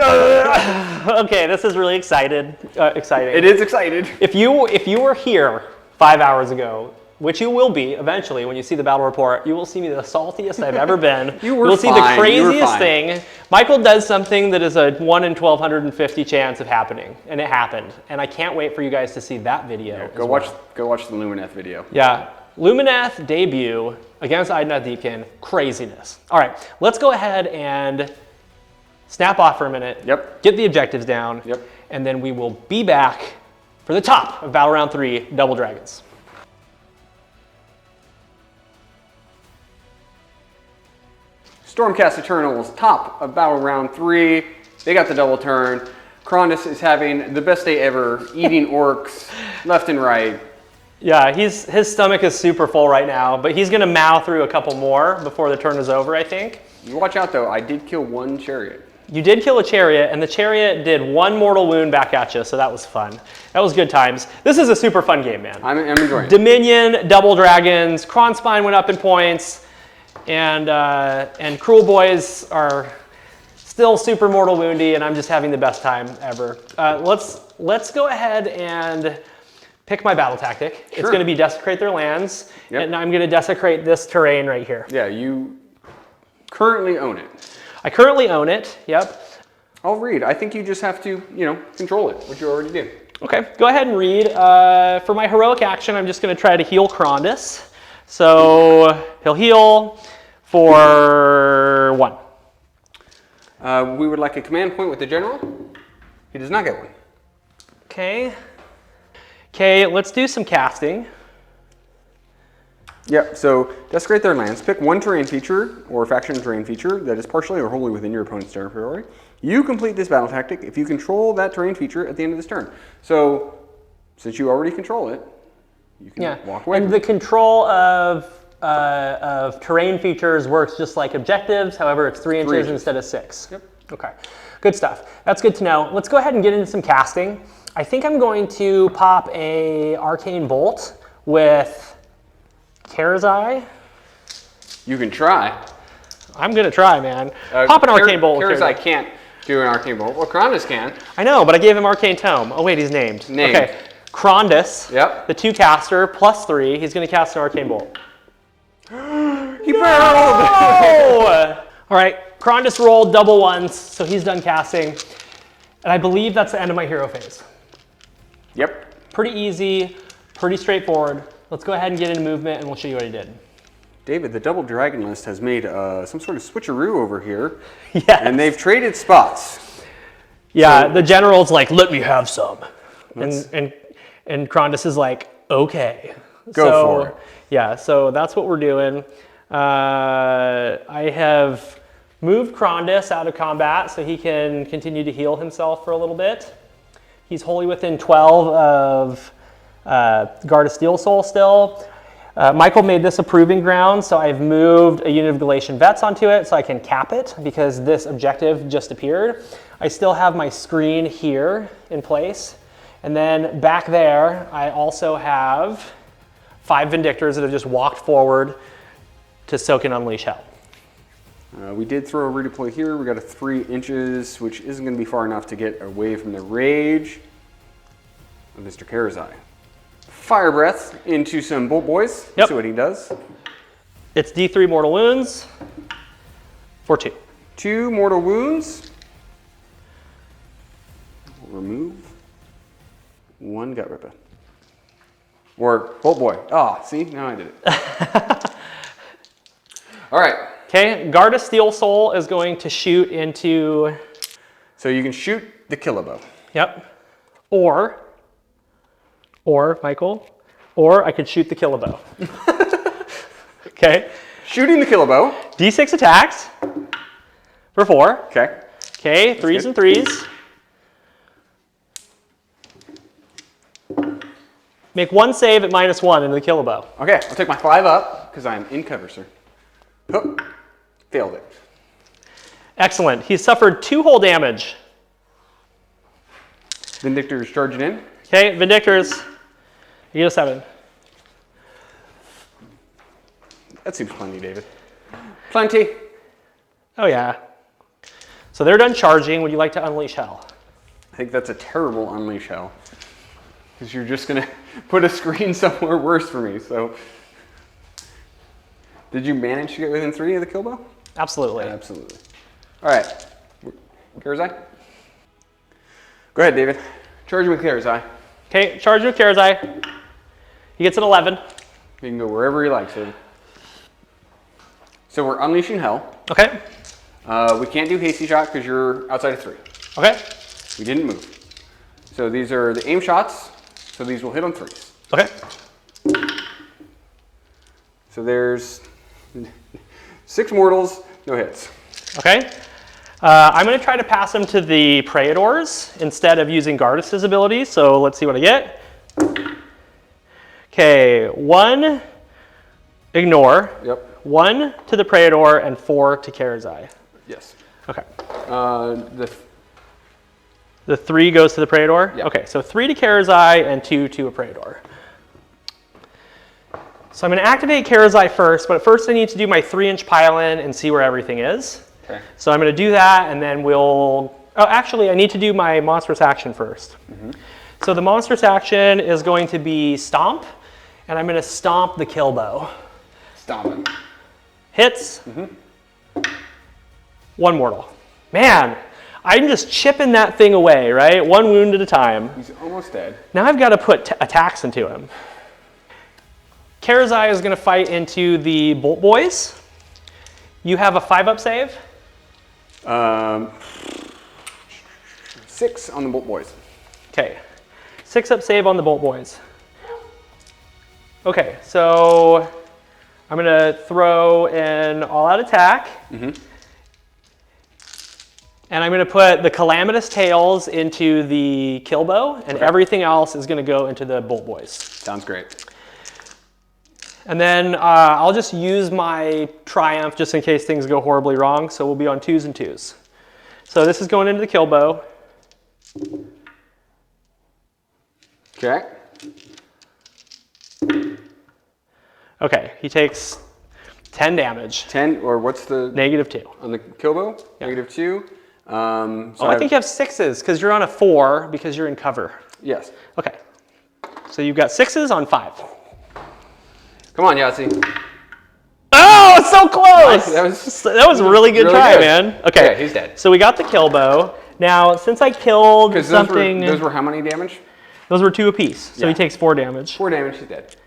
Okay, this is really exciting. It is excited. If you were here 5 hours ago, which you will be eventually when you see the battle report, you will see me the saltiest I've ever been. You'll see the craziest thing. Michael does something that is a 1 in 1,250 chance of happening, and it happened. And I can't wait for you guys to see that video. Yeah, go watch the Lumineth video. Yeah, Lumineth debut against Idnath Deepkin, craziness. All right, let's go ahead and snap off for a minute. Yep. Get the objectives down. Yep. And then we will be back for the top of Battle Round 3, Double Dragons. Stormcast Eternals, top of Battle Round 3. They got the double turn. Krondys is having the best day ever, eating orcs left and right. Yeah, his stomach is super full right now, but he's going to mow through a couple more before the turn is over, I think. You watch out, though. I did kill 1 chariot. You did kill a chariot, and the chariot did 1 mortal wound back at you, so that was fun. That was good times. This is a super fun game, man. I'm enjoying it. Dominion, double dragons, Kronspine went up in points, and Kruleboyz are still super mortal woundy, and I'm just having the best time ever. Let's go ahead and pick my battle tactic. Sure. It's going to be desecrate their lands, and I'm going to desecrate this terrain right here. Yeah, you currently own it. I currently own it, yep. I'll read. I think you just have to, control it, which you already did. Okay, go ahead and read. For my heroic action, I'm just going to try to heal Krondys. So he'll heal for 1. We would like a command point with the general. He does not get one. Okay. Okay, let's do some casting. Yep, so desecrate their lands. Pick 1 terrain feature or faction terrain feature that is partially or wholly within your opponent's territory. You complete this battle tactic if you control that terrain feature at the end of this turn. So, since you already control it, you can walk away. And the control of terrain features works just like objectives. However, it's 3 inches instead of 6. Yep. Okay, good stuff. That's good to know. Let's go ahead and get into some casting. I think I'm going to pop a arcane bolt with Karazai. You can try. I'm gonna try, man. Pop an arcane bolt with Karazai can't do an arcane bolt. Well, Krondys can. I know, but I gave him arcane tome. Oh wait, he's named. Okay, Krondys. Yep. The 2 caster +3. He's gonna cast an arcane bolt. He barreled! Oh! All right, Krondys rolled double 1s, so he's done casting. And I believe that's the end of my hero phase. Yep. Pretty easy, pretty straightforward. Let's go ahead and get into movement, and we'll show you what he did. David, the double dragon list has made some sort of switcheroo over here. Yeah. And they've traded spots. Yeah, so the general's like, let me have some. And Krondys is like, okay. Go for it. Yeah, so that's what we're doing. I have moved Krondys out of combat so he can continue to heal himself for a little bit. He's wholly within 12 of Guard of Steel Soul still. Michael made this a proving ground, so I've moved a unit of Galatian vets onto it so I can cap it because this objective just appeared. I still have my screen here in place. And then back there, I also have 5 Vindictors that have just walked forward to soak and unleash hell. We did throw a redeploy here. We got a 3 inches, which isn't going to be far enough to get away from the rage of Mr. Karazai. Fire breath into some bolt boys. Yep. See what he does. It's D3 mortal wounds for 2. 2 mortal wounds. We'll remove 1 gut ripper. Or bolt boy. Ah, see, now I did it. All right. Okay, Guard of Steel Soul is going to shoot into. So you can shoot the Kruleboyz. Yep. Or Michael, or I could shoot the Kruleboyz. Okay. Shooting the Kruleboyz. D6 attacks for 4. Okay. Okay, 3s and 3s. Make 1 save at -1 into the Kruleboyz. Okay, I'll take my 5 up because I'm in cover, sir. Oh, failed it. Excellent. He's suffered 2 whole damage. Vindictor's charging in. Okay, Vindictors, you get a 7. That seems plenty, David. Plenty. Oh yeah. So they're done charging. Would you like to unleash hell? I think that's a terrible unleash hell. Because you're just going to put a screen somewhere worse for me, so. Did you manage to get within 3 of the Kruleboyz? Absolutely. Absolutely. All right. Karazai? Go ahead, David. Charge with Karazai. Okay, charge with Karazai. He gets an 11. You can go wherever he likes, David. So we're unleashing hell. Okay. We can't do hasty shot because you're outside of 3. Okay. We didn't move. So these are the aim shots. So these will hit on 3s. Okay. So there's 6 mortals, no hits. Okay. I'm going to try to pass him to the Praetors instead of using Gardas' ability. So let's see what I get. Okay, 1, ignore. Yep. 1 to the Praetor and 4 to Karazai. Yes. Okay. The The 3 goes to the Praetor? Yeah. Okay, so 3 to Karazai and 2 to a Praetor. So I'm going to activate Karazai first, but first I need to do my 3-inch pile-in and see where everything is. Okay. So I'm going to do that, and then we'll... Oh, actually, I need to do my monstrous action first. Mm-hmm. So the monstrous action is going to be Stomp, and I'm going to stomp the Kruleboyz. Stomp it. Hits. Mm-hmm. 1 mortal. Man, I'm just chipping that thing away, right? 1 wound at a time. He's almost dead. Now I've got to put attacks into him. Karazai is going to fight into the Bolt Boys. You have a 5-up save? 6 on the Bolt Boys. Okay. 6-up save on the Bolt Boys. Okay, so I'm going to throw an all-out attack. Mm-hmm. And I'm going to put the Calamitous Tails into the Kruleboyz, and everything else is going to go into the Bolt Boys. Sounds great. And then I'll just use my Triumph just in case things go horribly wrong. So we'll be on 2s and 2s. So this is going into the Kruleboyz. Okay. Okay, he takes 10 damage. 10, or what's the... -2. On the Kruleboyz? Yeah. -2. So I think you have 6s because you're on a 4 because you're in cover. Yes. Okay. So you've got 6s on 5. Come on, Yahtzee. Oh, it's so close! Nice. That was a really good try, man. Okay, yeah, he's dead. So we got the Kruleboyz. Now, since I killed something... Those were how many damage? Those were 2 apiece, so Yeah. he takes 4 damage. 4 damage, he's dead.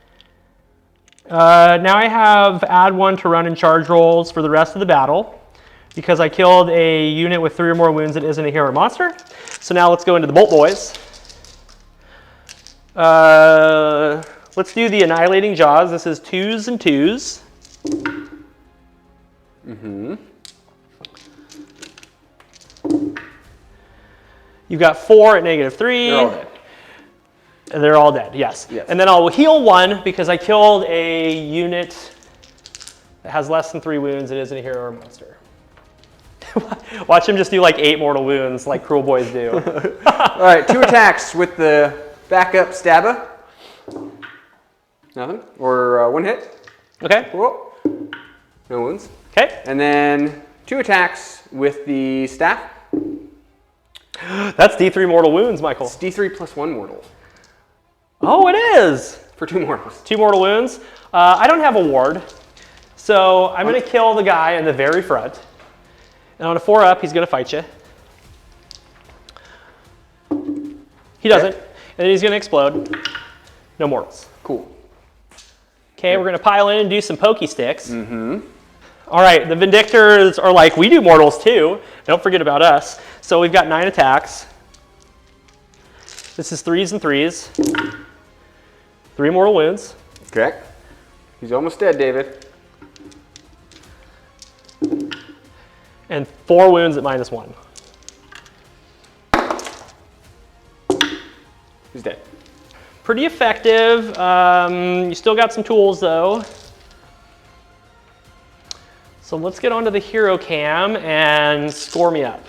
Now I have add 1 to run and charge rolls for the rest of the battle because I killed a unit with 3 or more wounds that isn't a hero monster. So now let's go into the Bolt Boys. Let's do the Annihilating Jaws. This is 2s and 2s. Mm-hmm. You've got 4 at -3. They're all dead. They're all dead, yes. And then I'll heal 1 because I killed a unit that has less than 3 wounds. It isn't a hero or monster. Watch him just do like 8 mortal wounds like Kruleboyz do. All right, 2 attacks with the backup stabber. Nothing. Or 1 hit. Okay. Whoa. No wounds. Okay. And then 2 attacks with the staff. That's D3 mortal wounds, Michael. It's D3 plus 1 mortal. Oh, it is. For 2 mortals. 2 mortal wounds. I don't have a ward, so I'm going to kill the guy in the very front. And on a 4-up, he's going to fight you. He doesn't. And then he's going to explode. No mortals. Cool. Okay, we're going to pile in and do some pokey sticks. All right, the Vindictors are like, we do mortals too. Don't forget about us. So we've got 9 attacks. This is 3s and 3s. 3 mortal wounds. Okay. He's almost dead, David. And 4 wounds at -1. He's dead. Pretty effective. You still got some tools though. So let's get onto the hero cam and score me up.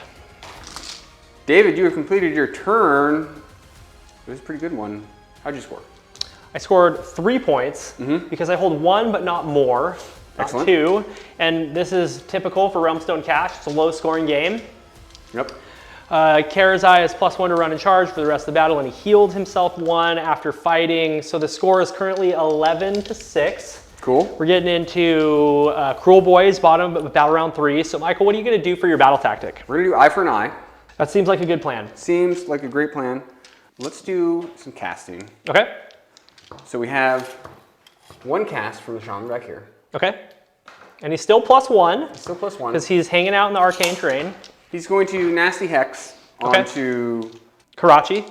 David, you have completed your turn. It was a pretty good one. How'd you score? I scored 3 points because I hold 1 but not more. Not 2, and this is typical for Realmstone Cash. It's a low-scoring game. Yep. Karazai has +1 to run and charge for the rest of the battle, and he healed himself 1 after fighting. So the score is currently 11-6. Cool. We're getting into Kruleboyz, bottom of battle round 3. So Michael, what are you going to do for your battle tactic? We're going to do eye for an eye. That seems like a good plan. Seems like a great plan. Let's do some casting. Okay. So we have 1 cast from the shaman back here. Okay. And he's still +1. Still +1. Because he's hanging out in the arcane terrain. He's going to Nasty Hex onto... Karachi.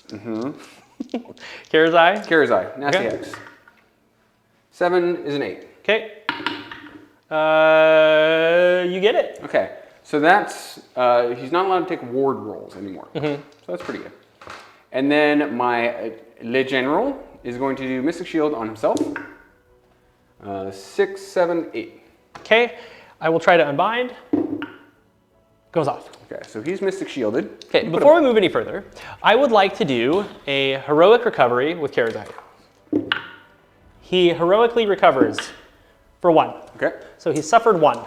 Karazai. Karazai, Nasty Hex. 7 is an 8. Okay. You get it. Okay. So that's... he's not allowed to take ward rolls anymore. So that's pretty good. And then my Le General is going to do Mystic Shield on himself. 6, 7, 8. Okay, I will try to unbind. Goes off. Okay, so he's Mystic Shielded. Okay, before we move any further, I would like to do a heroic recovery with Karazai. He heroically recovers for 1. Okay. So he suffered 1.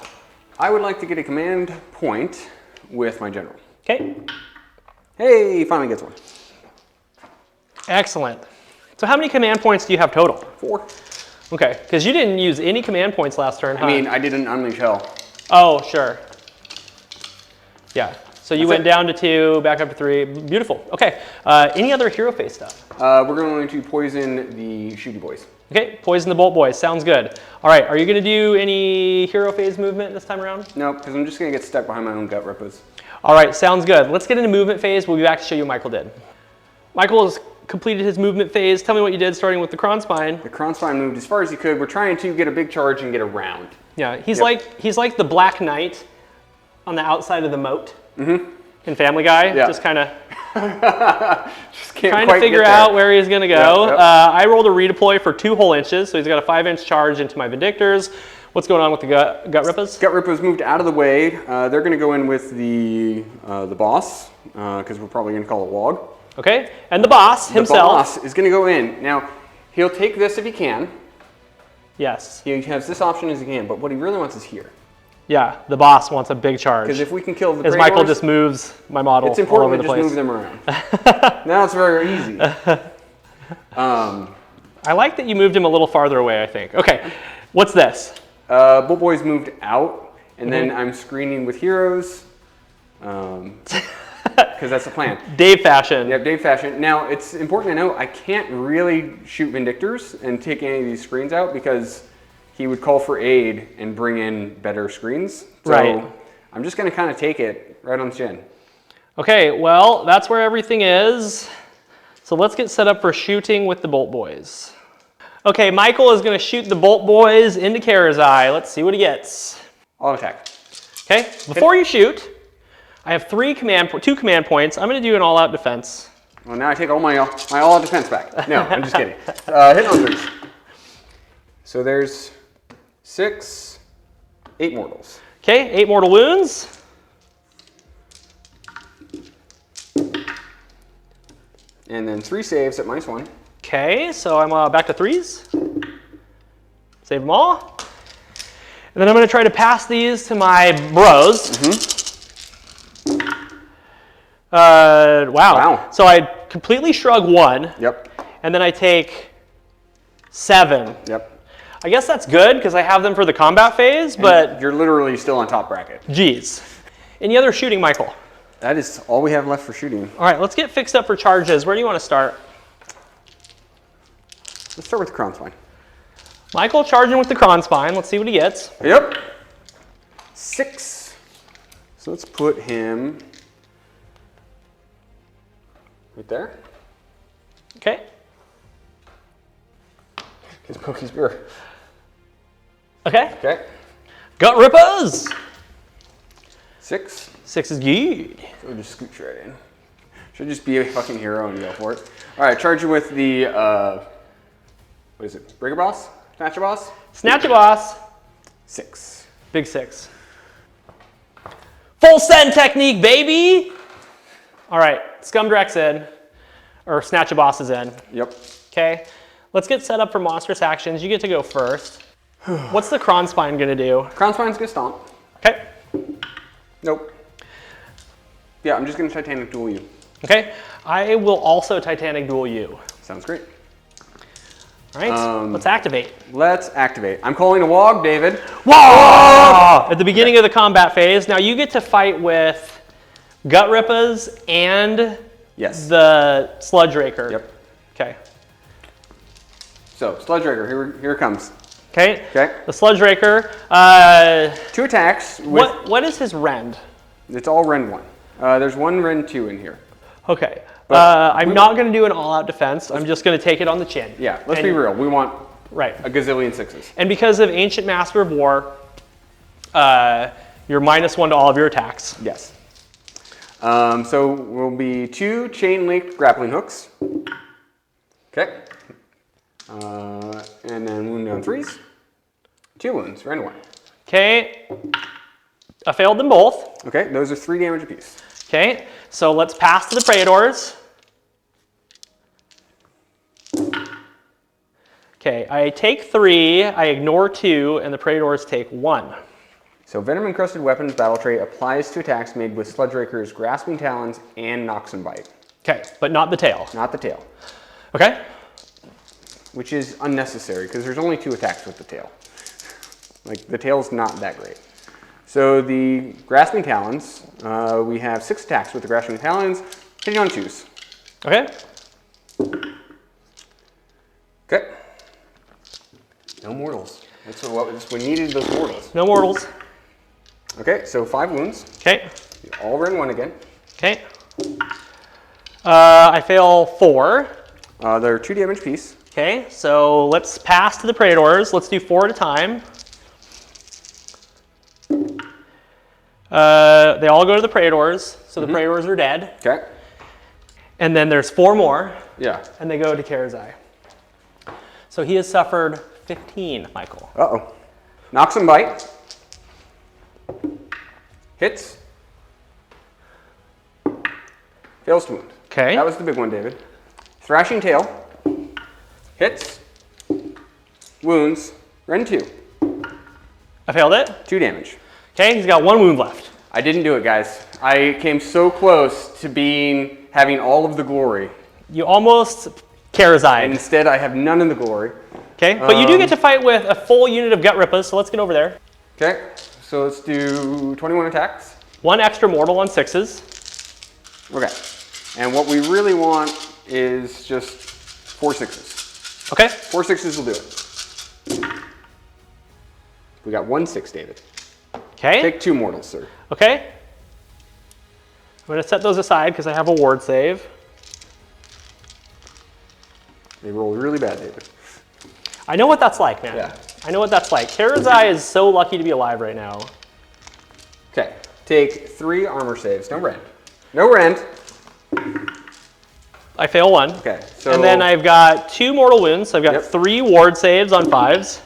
I would like to get a command point with my general. Okay. Hey, he finally gets 1. Excellent. So how many command points do you have total? 4. Okay, because you didn't use any command points last turn, huh? I mean, I didn't unleash hell. Oh, sure. Yeah, so you went down to 2, back up to 3. Beautiful. Okay, any other hero phase stuff? We're going to poison the shooty boys. Okay, poison the bolt boys. Sounds good. All right, are you going to do any hero phase movement this time around? No, because I'm just going to get stuck behind my own gut rippers. All right, sounds good. Let's get into movement phase. We'll be back to show you what Michael did. Michael has completed his movement phase. Tell me what you did starting with the Kronspine. The Kronspine moved as far as he could. We're trying to get a big charge and get around. Yeah, he's like the Black Knight on the outside of the moat in Family Guy. Yeah. Just kind of just can't trying quite to figure get there. out where he's going to go. Yep, yep. I rolled a redeploy for 2 whole inches, so he's got a 5-inch charge into my Vindictors. What's going on with the gut rippers? Gut rippers moved out of the way. They're going to go in with the boss because we're probably going to call it Wog. Okay, and the boss himself. The boss is going to go in. Now, he'll take this if he can. Yes. He has this option as he can, but what he really wants is here. Yeah, the boss wants a big charge. Because if we can kill the as Grey Michael Horse, just moves my model it's all over important the to place. just move them around. Now it's very easy. I like that you moved him a little farther away, I think. Okay, what's this? Bolt Boy's moved out, and then I'm screening with heroes. Because that's the plan. Dave fashion. Yep, Dave fashion. Now, it's important to know I can't really shoot Vindictors and take any of these screens out because he would call for aid and bring in better screens. So right. I'm just going to kind of take it right on the chin. Okay, well, that's where everything is. So let's get set up for shooting with the Bolt Boys. Okay, Michael is going to shoot the Bolt Boys into Karazai. Let's see what he gets. I'll attack. Okay, before you shoot, I have 2 command points. I'm going to do an all-out defense. Well, now I take all my all defense back. No, I'm just kidding. Hit on 3s. So there's 6, 8 mortals. Okay, 8 mortal wounds. And then 3 saves at -1. Okay, so I'm back to 3s. Save them all. And then I'm going to try to pass these to my bros. Wow. So I completely shrug 1. Yep. And then I take 7. Yep. I guess that's good because I have them for the combat phase, but you're literally still on top bracket. geez. Any other shooting, Michael? That is all we have left for shooting. All right, let's get fixed up for charges. Where do you want to start? Let's start with the crown spine. Michael charging with the Kron spine. Let's see what he gets. Yep. 6. So let's put him right there. Okay. His pokey spear. Okay. Okay. Gut rippers. 6. 6 is good. So we'll just scooch right in. Should just be a fucking hero and go for it. All right, charge you with the, what is it? Breaker boss? Snatchaboss? Snatchaboss. 6. Big 6. Full send technique, baby. All right, Scumdreck's in, or Snatchaboss is in. Yep. Okay, let's get set up for monstrous actions. You get to go first. What's the Kron spine gonna do? Crown spine's gonna stomp. Okay. Nope. Yeah, I'm just gonna Titanic duel you. Okay, I will also Titanic duel you. Sounds great. All right, let's activate. Let's activate. I'm calling a Wog, David. Whoa! At the beginning of the combat phase. Now you get to fight with Gut Rippers and Yes. the Sludge Raker. Yep. Okay. So, Sludge Raker, here it comes. Okay. Okay. The Sludge Raker. 2 attacks. With, What is his rend? It's all Rend 1. There's 1 Rend 2 in here. Okay. But I'm not going to do an all-out defense. I'm just going to take it on the chin. Yeah, let's be real. We want Right. a gazillion 6s. And because of Ancient Master of War, you're -1 to all of your attacks. Yes. So will be 2 chain link grappling hooks. Okay. And then wound down 3s. 2 wounds, Rend 1. Okay. I failed them both. Okay, those are 3 damage apiece. Okay. So let's pass to the Praetors. Okay, I take 3, I ignore 2, and the Praetors take 1. So Venom Encrusted Weapons battle trait applies to attacks made with Sludge Raker's Grasping Talons and Nox and Bite. Okay, but not the tail. Not the tail. Okay. Which is unnecessary because there's only 2 attacks with the tail. Like, the tail's not that great. So the Grasping Talons, we have 6 attacks with the Grasping Talons, hitting on 2s. Okay. Okay. No mortals. That's what we needed, those mortals. No mortals. Okay, so 5 wounds. Okay. All Rend 1 again. Okay. I fail 4. They're 2 damage piece. Okay, so let's pass to the Praetors. Let's do 4 at a time. They all go to the Praetors, so the Praetors are dead. Okay. And then there's 4 more, Yeah. and they go to Karazai. So he has suffered 15, Michael. Uh-oh. Nox and Bite. Hits. Fails to wound. Okay. That was the big one, David. Thrashing Tail. Hits. Wounds. Rend 2. I failed it. 2 damage. Okay, he's got 1 wound left. I didn't do it, guys. I came so close to having all of the glory. You almost Karazai. Instead, I have none of the glory. Okay, but you do get to fight with a full unit of Gut Rippers, so let's get over there. Okay, so let's do 21 attacks. 1 extra mortal on 6s. Okay, and what we really want is just 4 6s. Okay. 4 6s will do it. We got 1 6, David. Okay. Take 2 mortals, sir. Okay. I'm going to set those aside because I have a ward save. They roll really bad, David. I know what that's like, man. Yeah. I know what that's like. Karazai is so lucky to be alive right now. Okay, take 3 armor saves. No rend. No rend. I fail 1. Okay, so... And then I've got 2 mortal wounds. So I've got 3 ward saves on 5s.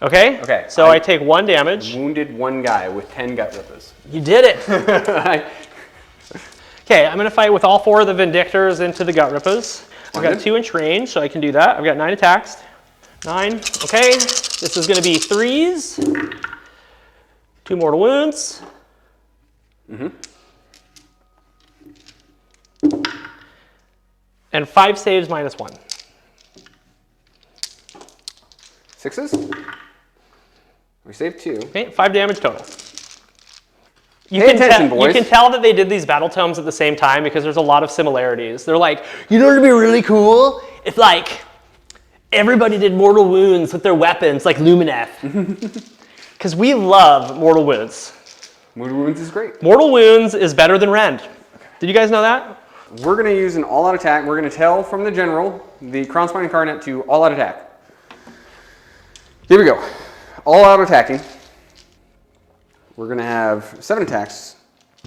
Okay? Okay. So I take 1 damage. Wounded 1 guy with 10 gut rippers. You did it. Okay, I'm going to fight with all 4 of the Vindictors into the gut rippers. I've got 2-inch range, so I can do that. I've got 9 attacks. 9. Okay. This is going to be 3s. 2 mortal wounds. And 5 saves minus 1. 6s. We saved 2. Okay, 5 damage total. You Pay attention, boys. You can tell that they did these battle tomes at the same time because there's a lot of similarities. They're like, you know what would be really cool? If like everybody did mortal wounds with their weapons, like Lumineth. Because we love mortal wounds. Mortal wounds is great. Mortal wounds is better than rend. Okay. Did you guys know that? We're going to use an all-out attack. We're going to tell from the general the Crownspine Incarnate to all-out attack. Here we go. All-out attacking. We're going to have 7 attacks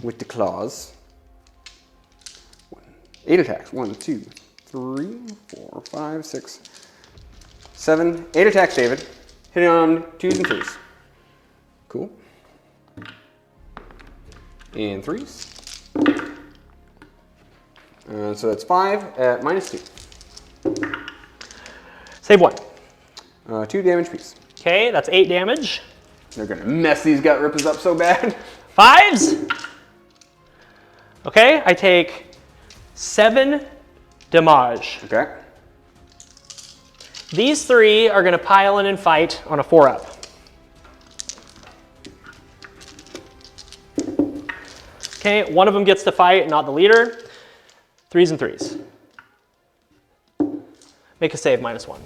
with the claws. 8 attacks. 1, 2, 3, 4, 5, 6, 7. 8 attacks, David. Hitting on 2s and 3s. Cool. And 3s. So that's 5 at minus 2. Save 1. 2 damage piece. Okay, that's 8 damage. They're going to mess these gut rippers up so bad. 5s. Okay, I take 7 damage. Okay. These 3 are going to pile in and fight on a 4-up. Okay, one of them gets to fight, not the leader. 3s and 3s. Make a save, minus 1.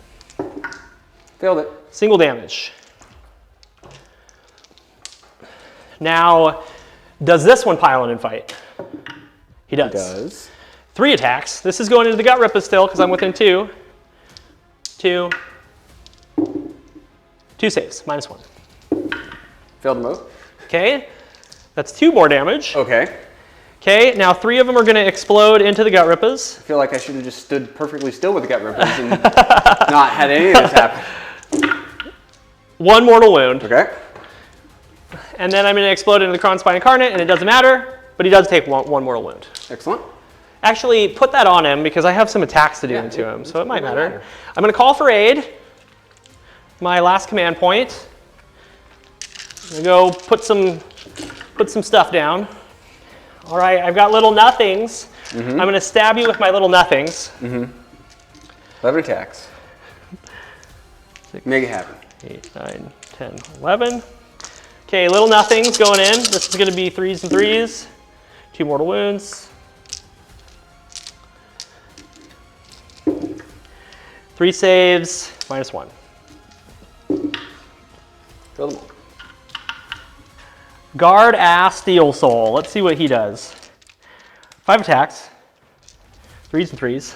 Failed it. Single damage. Now, does this one pile in and fight? He does. He does. 3 attacks. This is going into the gut ripper still because I'm within 2. 2. 2 saves, minus 1. Failed them both. Okay, that's 2 more damage. Okay. Okay, now 3 of them are going to explode into the gut rippers. I feel like I should have just stood perfectly still with the gut rippers and not had any of this happen. 1 mortal wound. Okay. And then I'm going to explode into the Crownspine Incarnate, and it doesn't matter, but he does take one mortal wound. Excellent. Actually, put that on him because I have some attacks to do into him, so it might matter. I'm going to call for aid. My last command point. I'm going to go put some stuff down. All right, I've got little nothings. I'm going to stab you with my little nothings. 11 attacks. Make it happen. 8, 9, 10, 11. Okay, little nothings going in. This is going to be 3s and 3s. 2 mortal wounds. 3 saves, minus 1. Fill them all. Guard Ass Steel Soul. Let's see what he does. 5 attacks. 3s and 3s.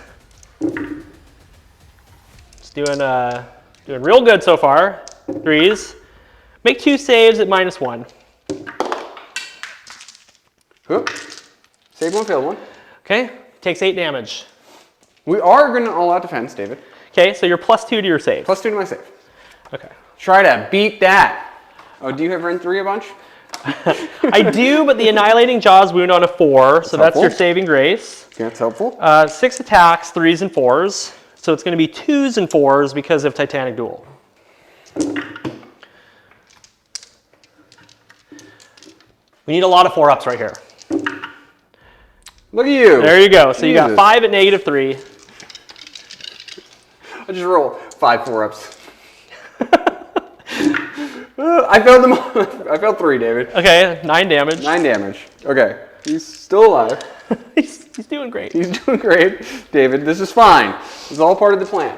It's doing real good so far. 3s. Make 2 saves at minus 1. Cool. Save 1, fail 1. Okay, takes 8 damage. We are going to all-out defense, David. Okay, so you're +2 to your save. +2 to my save. Okay. Try to beat that. Oh, do you have Rend 3 a bunch? I do, but the Annihilating Jaws wound on a 4, so that's helpful. your saving grace. Okay, that's helpful. 6 attacks, 3s and 4s. So it's going to be 2s and 4s because of Titanic Duel. We need a lot of 4-ups right here. Look at you. There you go. So you got Jesus. 5 at -3. I just roll 5 4-ups. I failed them all. I failed 3, David. Okay, 9 damage. 9 damage. Okay. He's still alive. he's doing great. He's doing great. David, this is fine. This is all part of the plan.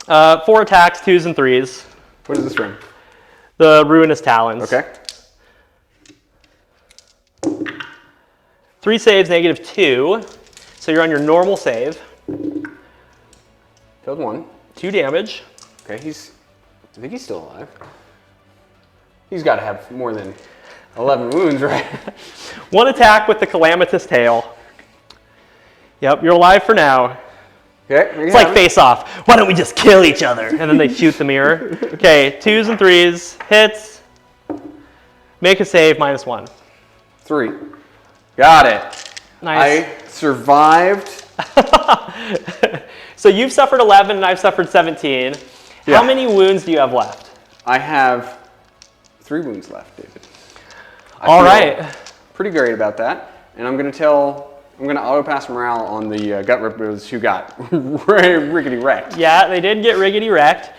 4 attacks, 2s and 3s. What is this from? The Ruinous Talons. Okay. 3 saves, -2. So you're on your normal save. Failed 1. 2 damage. Okay, I think he's still alive. He's got to have more than 11 wounds, right? 1 attack with the Calamitous Tail. Yep, you're alive for now. Okay. It's like Face Off. Why don't we just kill each other? And then they shoot the mirror. Okay, 2s and 3s. Hits. Make a save, -1. 3. Got it. Nice. I survived. So you've suffered 11 and I've suffered 17. Yeah. How many wounds do you have left? I have 3 wounds left, David. All right. Pretty great about that. And I'm going to auto pass morale on the gut rippers who got rickety wrecked. Yeah, they did get riggedy wrecked.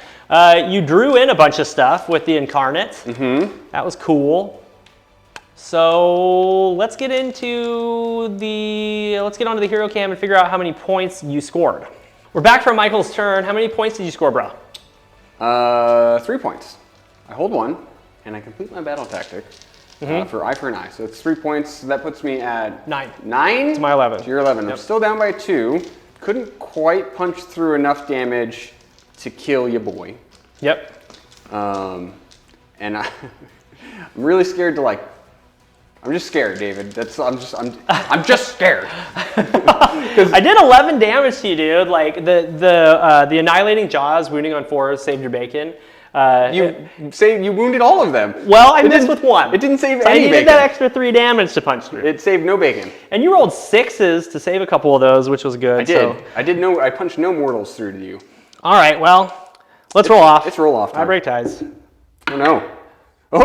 You drew in a bunch of stuff with the incarnate. Mm-hmm. That was cool. So let's get onto the hero cam and figure out how many points you scored. We're back from Michael's turn. How many points did you score, bro? 3 points. I hold 1, and I complete my battle tactic for eye for an eye. So it's 3 points. So that puts me at 9. 9? It's my 11. So you're 11. Yep. I'm still down by 2. Couldn't quite punch through enough damage to kill your boy. Yep. And I'm really scared to I'm just scared, David. I'm just scared. I did 11 damage to you, dude. Like the annihilating jaws, wounding on 4s, saved your bacon. You wounded all of them. Well, I missed with 1. It didn't save so any I needed bacon. that extra 3 damage to punch through. It saved no bacon. And you rolled 6s to save a couple of those, which was good. I did. So. I punched no mortals through to you. All right, well, let's roll off. It's roll off time. I break ties. Oh no. Oh!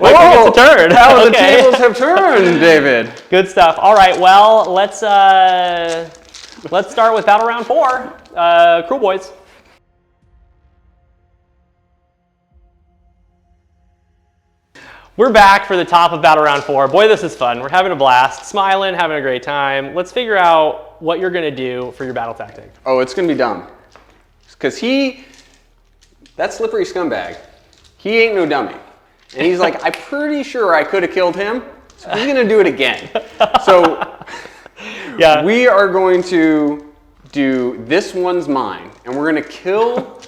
Michael gets a turn. How the tables have turned, David. Good stuff. All right, well, let's start with battle round 4. Kruleboyz. We're back for the top of battle round 4. Boy, this is fun. We're having a blast, smiling, having a great time. Let's figure out what you're gonna do for your battle tactic. Oh, it's gonna be dumb. Because that slippery scumbag, he ain't no dummy. And he's like, I'm pretty sure I could have killed him, so he's gonna do it again. So yeah, we are going to do This One's Mine, and we're gonna kill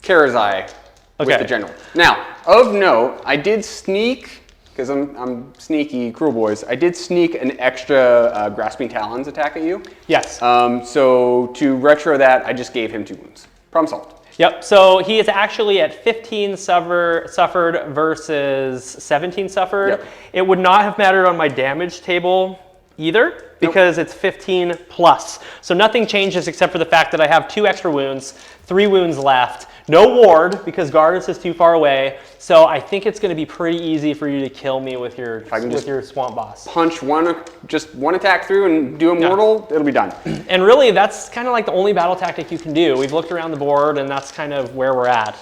Karazai with the general. Now, of note, I did sneak, because I'm sneaky Kruleboyz, I did sneak an extra Grasping Talons attack at you. Yes. So to retro that, I just gave him 2 wounds. Problem solved. Yep, so he is actually at 15 suffered versus 17 suffered. Yep. It would not have mattered on my damage table either, because it's 15 plus. So nothing changes except for the fact that I have 2 extra wounds, 3 wounds left, no ward because Gardas is too far away. So I think it's going to be pretty easy for you to kill me with your swamp boss. Punch just one attack through and do a mortal, it'll be done. And really, that's kind of like the only battle tactic you can do. We've looked around the board, and that's kind of where we're at.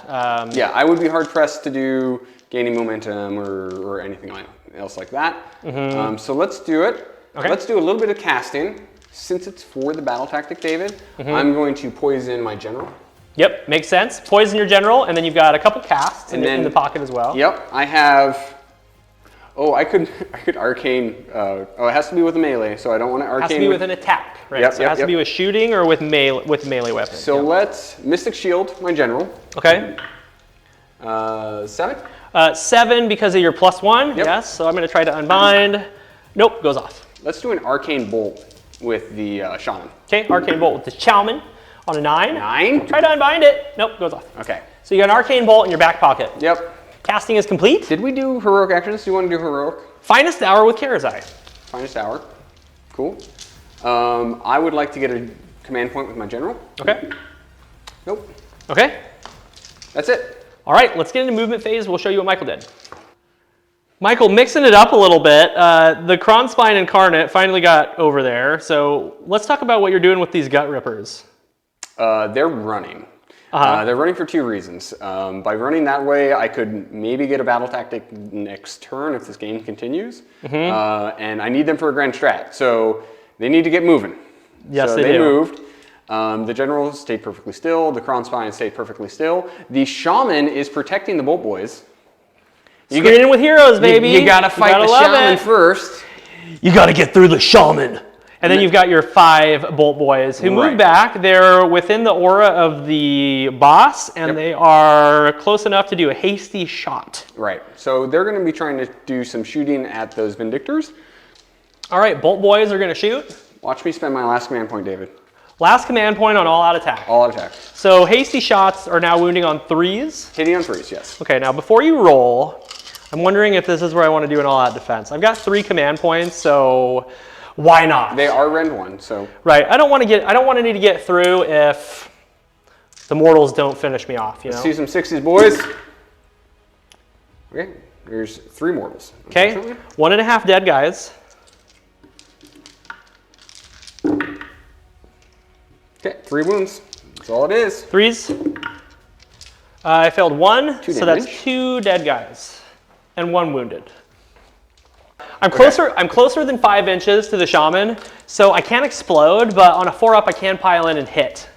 Yeah, I would be hard pressed to do gaining momentum or anything else like that. Mm-hmm. So let's do it. Okay. Let's do a little bit of casting. Since it's for the battle tactic, David, I'm going to poison my general. Yep, makes sense. Poison your general, and then you've got a couple casts in the pocket as well. Yep, I have. Oh, I could arcane. It has to be with a melee, so I don't want to arcane. It has to be with an attack, right? Yep, so it has to be with shooting or with melee weapons. So let's Mystic Shield my general. Okay. 7. 7 because of your +1. Yep. Yes. So I'm going to try to unbind. Nope, goes off. Let's do an arcane bolt with the shaman. Okay, arcane bolt with the shaman on a 9. 9. Try to unbind it. Nope, goes off. Okay. So you got an arcane bolt in your back pocket. Yep. Casting is complete. Did we do heroic actions? Do you want to do heroic? Finest hour with Karazai. Finest hour. Cool. I would like to get a command point with my general. Okay. Nope. Okay. That's it. All right, let's get into movement phase. We'll show you what Michael did. Michael, mixing it up a little bit, the Kronspine Incarnate finally got over there. So let's talk about what you're doing with these gut rippers. They're running. They're running for 2 reasons. By running that way, I could maybe get a battle tactic next turn if this game continues. Mm-hmm. And I need them for a grand strat. So they need to get moving. Yes, so they do. moved. The general stayed perfectly still. The Kronspine stayed perfectly still. The shaman is protecting the Bolt Boys. Screening with heroes, baby. You gotta fight the shaman first. You gotta get through the shaman. And then you've got your 5 Bolt Boys who move back. They're within the aura of the boss, and they are close enough to do a hasty shot. Right. So they're going to be trying to do some shooting at those Vindictors. All right, Bolt Boys are gonna shoot. Watch me spend my last command point, David. Last command point on all out attack. All out attack. So hasty shots are now wounding on 3s. Hitting on 3s, yes. Okay, now before you roll, I'm wondering if this is where I want to do an all out defense. I've got 3 command points, so why not? They are rend 1, so. Right, I don't want to need to get through if the mortals don't finish me off, you know? Let's see some 60s, boys. Okay, there's 3 mortals. Okay, 1.5 dead guys. Okay, 3 wounds. That's all it is. 3s. I failed 1, 2 so damage. that's 2 dead guys and 1 wounded. I'm closer than 5 inches to the shaman, so I can't explode, but on a 4-up I can pile in and hit.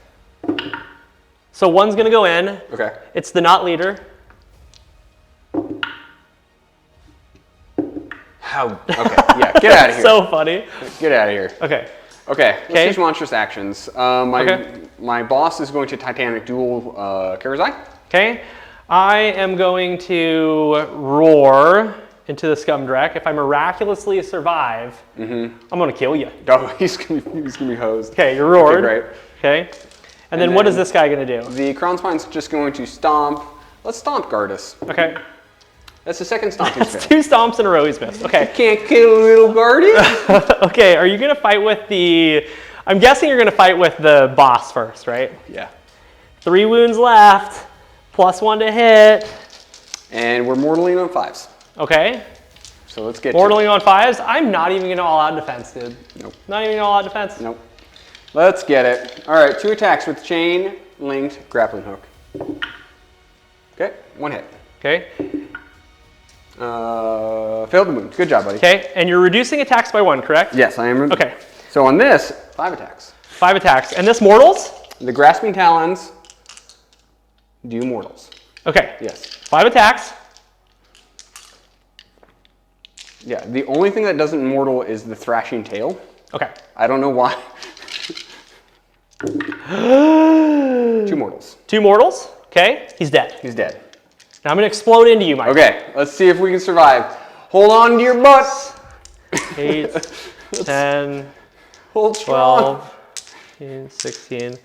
So 1's gonna go in. Okay. It's the not leader. How? Okay, yeah, get out of here. So funny. Get out of here. Okay. Okay, let's do monstrous actions. My boss is going to Titanic Duel Karazai. Okay. I am going to roar into the Scumdreck. If I miraculously survive, I'm gonna kill you. Oh, he's gonna be hosed. Okay, you're roared. Okay, great. Okay. And then what is this guy gonna do? The Kronspine's just going to stomp. Let's stomp Gardus. Okay. That's the second stomp he's That's failed. 2 stomps in a row he's missed. Okay. Can't kill little Gardus. Okay, are you gonna fight with the, I'm guessing you're gonna fight with the boss first, right? Yeah. 3 wounds left, +1 to hit. And we're mortaling on 5s. Okay. So let's get Mortaling on 5s. I'm not even gonna all out defense, dude. Nope. Not even gonna all out defense. Nope. Let's get it. All right, 2 attacks with chain, linked, grappling hook. Okay, 1 hit. Okay. Failed the wound. Good job, buddy. Okay, and you're reducing attacks by 1, correct? Yes, I am. Okay. So on this, 5 attacks. 5 attacks. And this mortals? The grasping talons do mortals. Okay. Yes. 5 attacks. Yeah, the only thing that doesn't mortal is the thrashing tail. Okay. I don't know why. 2 mortals. 2 mortals. Okay, he's dead. He's dead. Now I'm gonna explode into you, Mike. Okay, let's see if we can survive. Hold on to your butts. 8, 10, Hold strong. 12, 15, 16,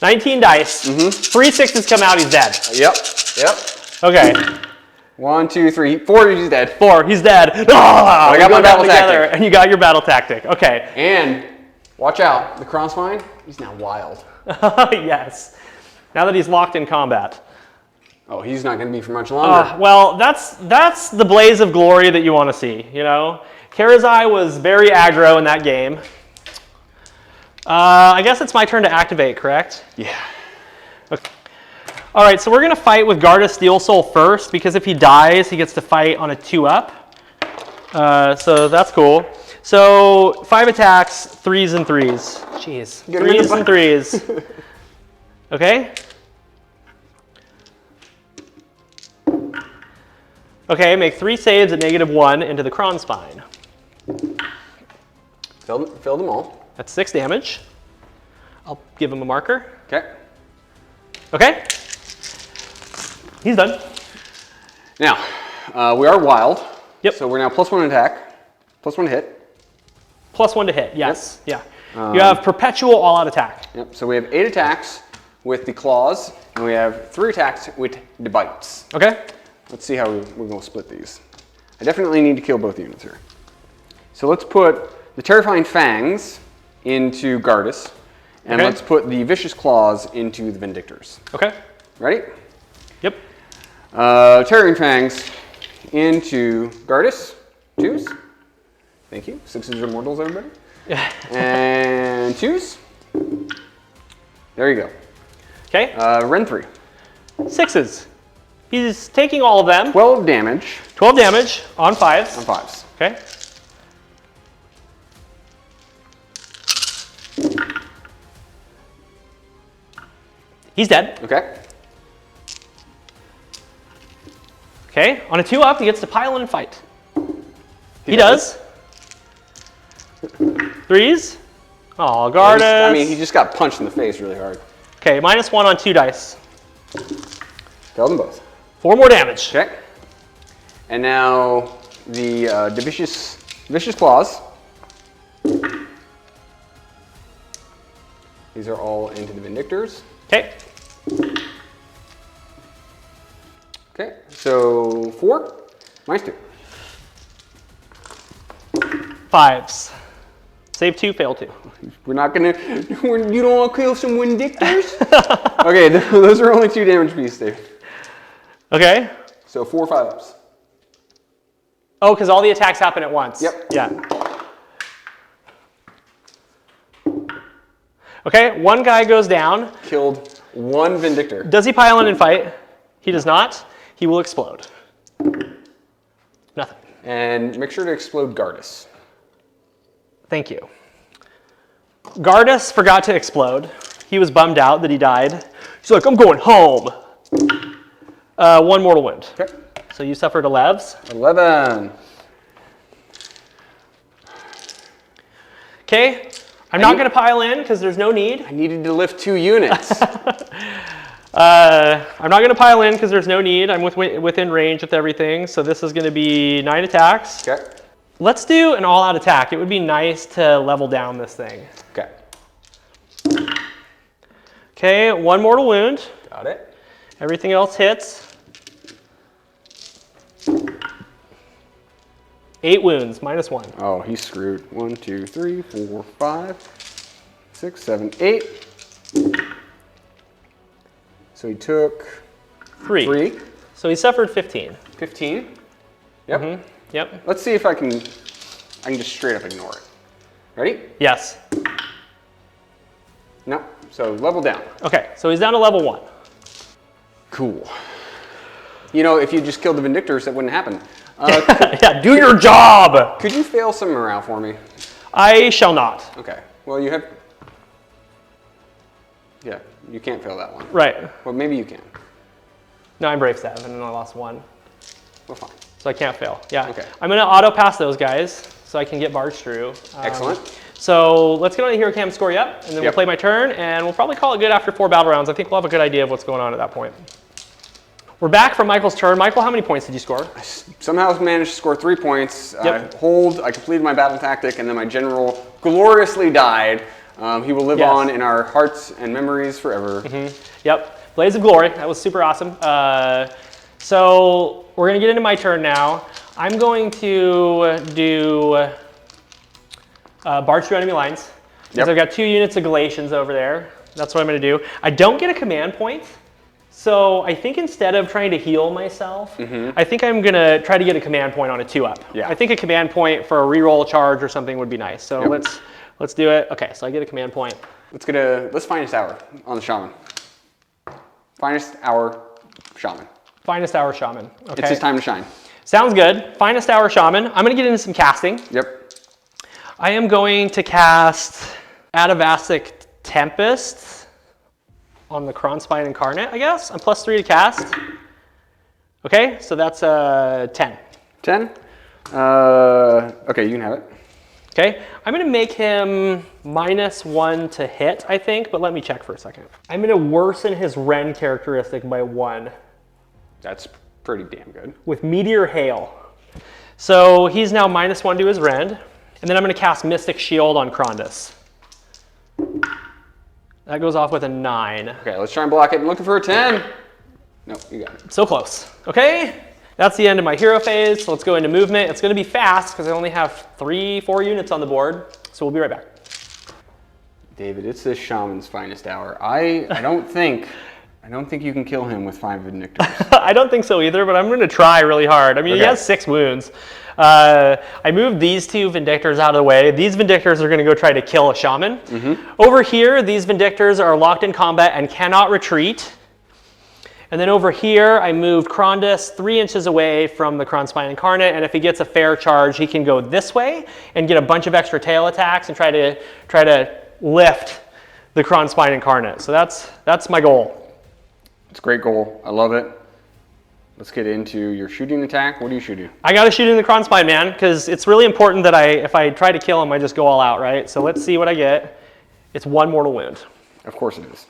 19 dice. 3 6s come out, he's dead. Yep. Okay. 1, 2, 3, 4, he's dead. 4, he's dead. Ah, I got my battle tactic. And you got your battle tactic. Okay. And watch out, the Kronspine, he's now wild. Yes. Now that he's locked in combat. Oh, he's not going to be for much longer. Well, that's the blaze of glory that you want to see, you know? Karazai was very aggro in that game. I guess it's my turn to activate, correct? Yeah. Okay. All right, so we're going to fight with Gardus Steel Soul first, because if he dies, he gets to fight on a 2-up. So that's cool. So 5 attacks, 3s and 3s. Jeez. 3s and 3s. Okay? Okay, make 3 saves at -1 into the Kronspine. Filled them all. That's 6 damage. I'll give him a marker. Okay. Okay. He's done. Now, we are wild. Yep. So we're now +1 attack, +1 hit. +1 to hit, yes. Yep. Yeah. You have perpetual all-out attack. Yep. So we have 8 attacks with the claws, and we have 3 attacks with the bites. Okay. Let's see how we're going to split these. I definitely need to kill both units here. So let's put the Terrifying Fangs into Gardus, and let's put the Vicious Claws into the Vindictors. Okay. Ready? Yep. Terrifying Fangs into Gardus. 2s. Thank you. 6s are mortals, everybody. And 2s. There you go. Okay. Ren 3. 6s. He's taking all of them. 12 damage 12 damage on 5s. on 5s. Okay. He's dead. Okay. Okay. On a 2-up, he gets to pile in and fight. He does. 3s. Oh, Gardus. I mean, he just got punched in the face really hard. Okay, -1 on 2 dice. Killed them both. 4 more damage. Okay. And now the vicious claws. These are all into the Vindictors. Okay. Okay, so 4, minus 2. 5s. Save 2, fail 2. We're not gonna, you don't want to kill some Vindictors? Okay, those are only 2 damage pieces, Dave. Okay. So 4 5s. Oh, because all the attacks happen at once. Yep. Yeah. Okay, one guy goes down. Killed 1 Vindictor. Does he pile in and fight? He does not. He will explode. Nothing. And make sure to explode Gardas. Thank you. Gardas forgot to explode. He was bummed out that he died. He's like, I'm going home. 1 mortal wound. Okay. So you suffered 11s. 11. Okay. I'm not going to pile in because there's no need. I needed to lift 2 units. I'm not going to pile in because there's no need. I'm within range with everything. So this is going to be 9 attacks. Okay. Let's do an all-out attack. It would be nice to level down this thing. Okay. Okay, 1 mortal wound. Got it. Everything else hits. 8 wounds, minus 1. Oh, he's screwed. 1, 2, 3, 4, 5, 6, 7, 8. So he took 3. So he suffered 15. 15. Yep. Mm-hmm. Yep. Let's see if I can just straight up ignore it. Ready? Yes. No. So level down. Okay, so he's down to level 1. Cool. You know, if you just killed the Vindictors, that wouldn't happen. Yeah, do your job! Could you fail some morale for me? I shall not. Okay. Well, you have... Yeah, you can't fail that one. Right. Well, maybe you can. No, I'm brave 7 and I lost 1. Well, fine. So I can't fail. Yeah. Okay. I'm going to auto pass those guys so I can get barged through. Excellent. So let's get on the hero cam, score you up, and then we'll play my turn, and we'll probably call it good after 4 battle rounds. I think we'll have a good idea of what's going on at that point. We're back from Michael's turn. Michael, how many points did you score? I somehow managed to score 3 points. Yep. I completed my battle tactic, and then my general gloriously died. He will live on in our hearts and memories forever. Mm-hmm. Yep. Blaze of Glory. That was super awesome. So we're going to get into my turn now. I'm going to do barge through enemy lines. Because I've got 2 units of Galatians over there. That's what I'm going to do. I don't get a command point. So I think instead of trying to heal myself, I think I'm going to try to get a command point on a 2-up. Yeah. I think a command point for a reroll charge or something would be nice. So let's do it. Okay, so I get a command point. Let's finest hour on the shaman. Finest hour shaman. Finest hour shaman. Okay. It's his time to shine. Sounds good. Finest hour shaman. I'm going to get into some casting. Yep. I am going to cast Atavasic Tempest on the Kronspine Incarnate, I guess. I'm +3 to cast. Okay, so that's 10. 10? Okay, you can have it. Okay, I'm going to make him -1 to hit, I think, but let me check for a second. I'm going to worsen his Rend characteristic by 1. That's pretty damn good. With Meteor Hail. So he's now -1 to his Rend. And then I'm going to cast Mystic Shield on Krondys. That goes off with a 9. Okay, let's try and block it. I'm looking for a 10. No, you got it. So close. Okay, that's the end of my hero phase. So let's go into movement. It's going to be fast because I only have 3-4 units on the board. So we'll be right back. David, it's this shaman's finest hour. I don't think you can kill him with 5 Vindictors. I don't think so either, but I'm going to try really hard. I mean, he has 6 wounds. I moved these 2 Vindictors out of the way. These Vindictors are going to go try to kill a shaman. Over here, these Vindictors are locked in combat and cannot retreat. And then over here, I moved Krondys 3 inches away from the Kronspine Incarnate, and if he gets a fair charge, he can go this way and get a bunch of extra tail attacks and try to lift the Kronspine Incarnate. So that's my goal. It's a great goal. I love it. Let's get into your shooting attack. What do you shoot? I got to shoot in the Kronspine, man, because it's really important that if I try to kill him, I just go all out, right? So let's see what I get. It's 1 mortal wound. Of course it is.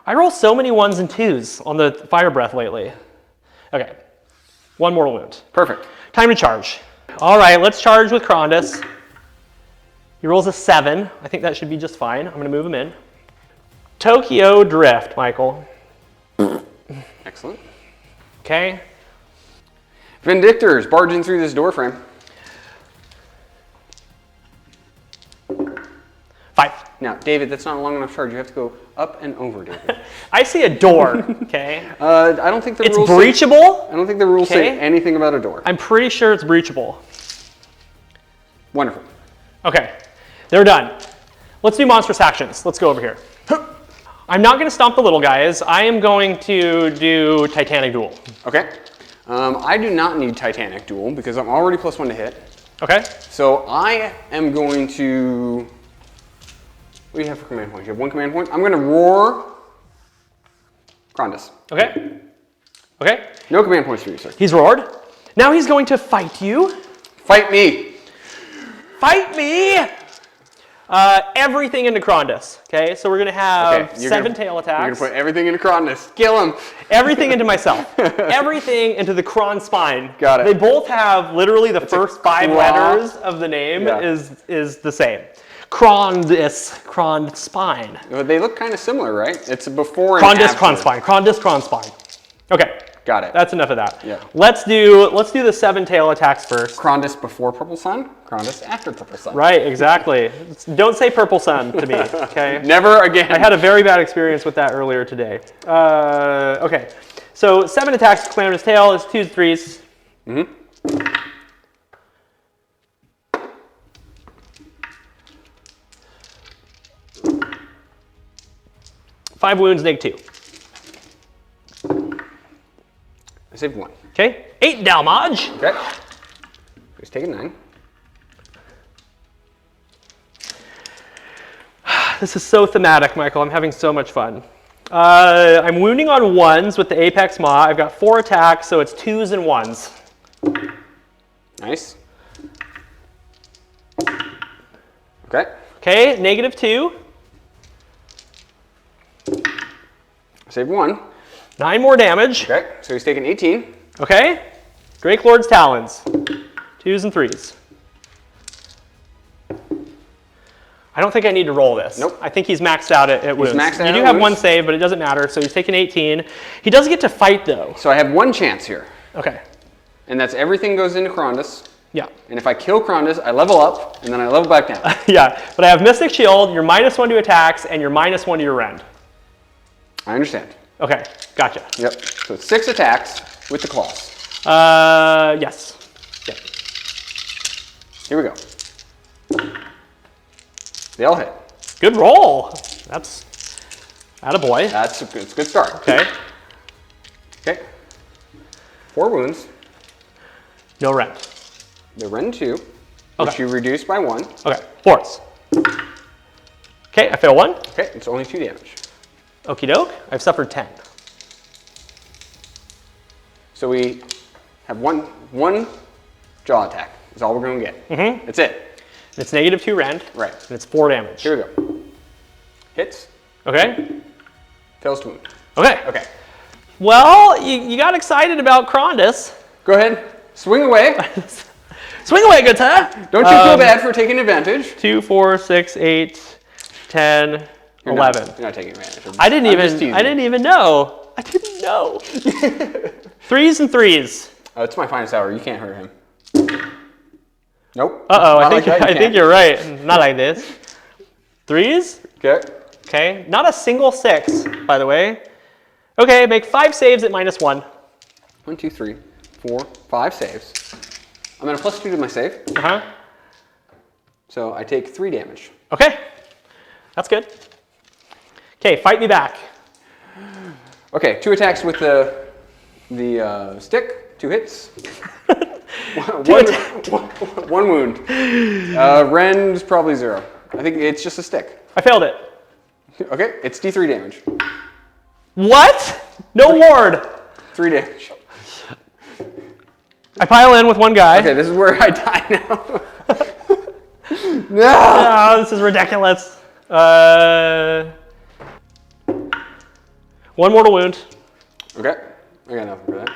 I roll so many 1s and 2s on the fire breath lately. Okay, 1 mortal wound. Perfect. Time to charge. All right, let's charge with Krondys. He rolls a 7. I think that should be just fine. I'm going to move him in. Tokyo Drift, Michael. Excellent. Okay. Vindictors barge in through this door frame. 5. Now, David, that's not a long enough charge. You have to go up and over, David. I see a door, okay? I don't think the It's rules breachable. I don't think the rules say Okay. anything about a door. I'm pretty sure it's breachable. Wonderful. Okay, they're done. Let's do monstrous actions. Let's go over here. I'm not going to stomp the little guys. I am going to do Titanic Duel. Okay. I do not need Titanic Duel because I'm already +1 to hit. Okay. So I am going to... What do you have for command points? You have 1 command point? I'm going to roar Krondys. Okay. Okay. No command points for you, sir. He's roared. Now he's going to fight you. Fight me. Fight me! Everything into Krondys. Okay, so we're going to have 7 tail attacks. You're going to put everything into Krondys. Kill him. Everything into myself. Everything into the Kron spine. Got it. They both have literally the first 5 letters of the name is the same. Krondys, Kron spine. But they look kind of similar, right? It's a before and Krondys, after. Kron spine. Krondys, Kron spine. Okay. Got it. That's enough of that. Yeah. Let's do the 7 tail attacks first. Krondys before Purple Sun, Krondys after Purple Sun. Right, exactly. Don't say purple sun to me, okay? Never again. I had a very bad experience with that earlier today. Okay, so 7 attacks to Clamorous Tail is 2s, 3s. Mm-hmm. 5 wounds, -2. I saved 1. Okay, 8 damage. Okay. He's taking 9. This is so thematic, Michael. I'm having so much fun. I'm wounding on 1s with the Apex Maw. I've got 4 attacks, so it's 2s and 1s. Nice. Okay. Okay, -2. I saved 1. 9 more damage. Okay. So he's taking 18. Okay, Drake Lord's Talons. 2s and 3s. I don't think I need to roll this. Nope. I think he's maxed out at wounds. maxed out you do at have wounds. 1 save, but it doesn't matter, so he's taking 18. He does get to fight, though. So I have 1 chance here. Okay. And that's everything goes into Krondys. Yeah. And if I kill Krondys, I level up, and then I level back down. Yeah, but I have Mystic Shield, you're -1 to attacks, and you're -1 to your rend. I understand. Okay, gotcha. Yep. So it's 6 attacks with the claws. Yes. Yep. Here we go. They all hit. Good roll. That's attaboy. It's a good start. Okay. Okay. 4 wounds. No rend. The rend 2, Okay. which you reduce by 1. Okay, 4s. Okay, I fail 1. Okay, it's only 2 damage. Okie doke. I've suffered 10. So we have one jaw attack. Is all we're going to get. Mm-hmm. That's it. It's -2 rend. Right. And it's 4 damage. Here we go. Hits. Okay. Fails to wound. Okay. Okay. Well, you got excited about Krondys. Go ahead. Swing away. Swing away, good sir. Don't you feel bad for taking advantage. 2, 4, 6, 8, 10, You're 11. You're not taking advantage. I didn't I'm just teasing. even know. I didn't know. 3s and 3s. Oh, it's my finest hour. You can't hurt him. Nope. Uh-oh, Not I like that, you think can't. you're right. Not like this. 3s? Okay. Okay. Not a single 6, by the way. Okay, make 5 saves at -1. 1, 2, 3, 4, 5 saves. I'm at a +2 to my save. Uh-huh. So I take 3 damage. Okay. That's good. Okay, fight me back. Okay, 2 attacks with the stick, 2 hits. one wound. Rend's probably 0. I think it's just a stick. I failed it. Okay, it's D3 damage. What? No ward. 3 damage. I pile in with 1 guy. Okay, this is where I die now. No! Oh, this is ridiculous. 1 mortal wound. Okay, I got nothing for that.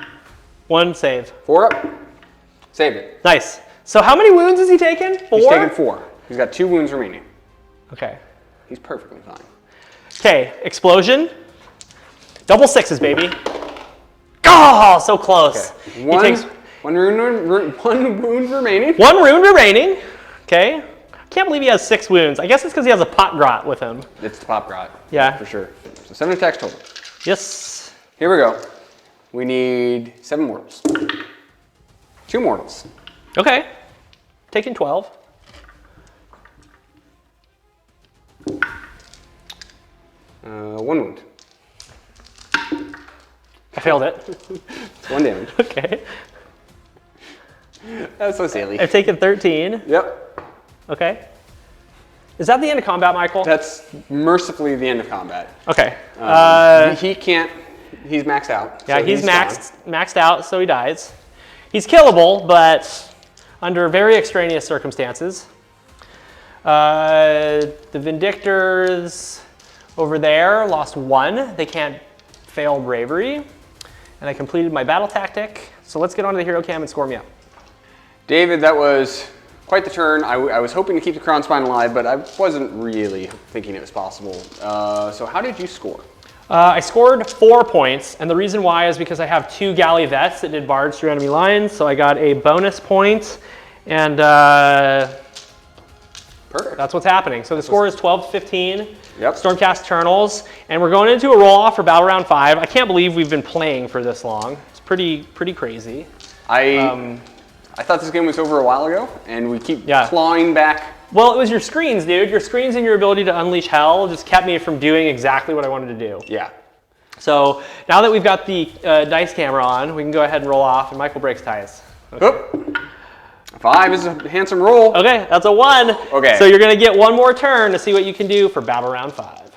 1 save. 4 up. Saved it. Nice. So how many wounds has he taken? 4? He's taken 4. He's got 2 wounds remaining. Okay. He's perfectly fine. Okay, explosion. Double sixes, baby. Oh, so close. Okay. He takes one wound remaining. 1 wound remaining. Okay. Can't believe he has 6 wounds. I guess it's because he has a pot grot with him. It's the pop grot. Yeah. For sure. So 7 attacks total. Yes. Here we go. We need 7 mortals. 2 mortals. Okay. Taking 12. One wound. I failed it. It's 1 damage. Okay. That's so silly. I've taken 13. Yep. Okay. Is that the end of combat, Michael? That's mercifully the end of combat. Okay. He can't. He's maxed out. Yeah, so he's maxed out, so he dies. He's killable, but under very extraneous circumstances. The Vindictors over there lost 1. They can't fail bravery. And I completed my battle tactic. So let's get onto the hero cam and score me up. David, that was quite the turn. I was hoping to keep the Crown Spine alive, but I wasn't really thinking it was possible. So how did you score? I scored 4 points, and the reason why is because I have 2 galley vets that did barge through enemy lines, so I got a bonus point, and Perfect. that's what's happening. So the score is 12-15. Yep. Stormcast Eternals, and we're going into a roll-off for Battle Round 5. I can't believe we've been playing for this long. It's pretty crazy. I thought this game was over a while ago, and we keep clawing back. Well, it was your screens, dude. Your screens and your ability to unleash hell just kept me from doing exactly what I wanted to do. Yeah. So now that we've got the dice camera on, we can go ahead and roll off, and Michael breaks ties. Okay. Oop. 5 is a handsome roll. Okay, that's a 1. Okay. So you're going to get 1 more turn to see what you can do for Battle Round 5.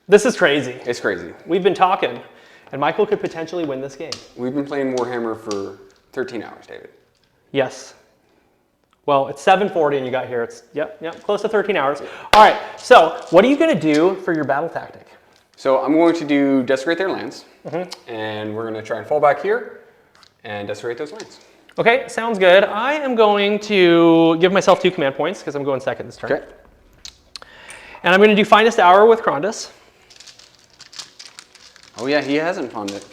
This is crazy. It's crazy. We've been talking, and Michael could potentially win this game. We've been playing Warhammer for 13 hours, David. Yes. Well, it's 7:40 and you got here. It's, yep, close to 13 hours. All right, so what are you going to do for your battle tactic? So I'm going to do Desecrate their lands, and we're going to try and fall back here and Desecrate those lands. Okay, sounds good. I am going to give myself 2 command points because I'm going second this turn. Okay. And I'm going to do Finest Hour with Krondys. Oh yeah, he hasn't fondest.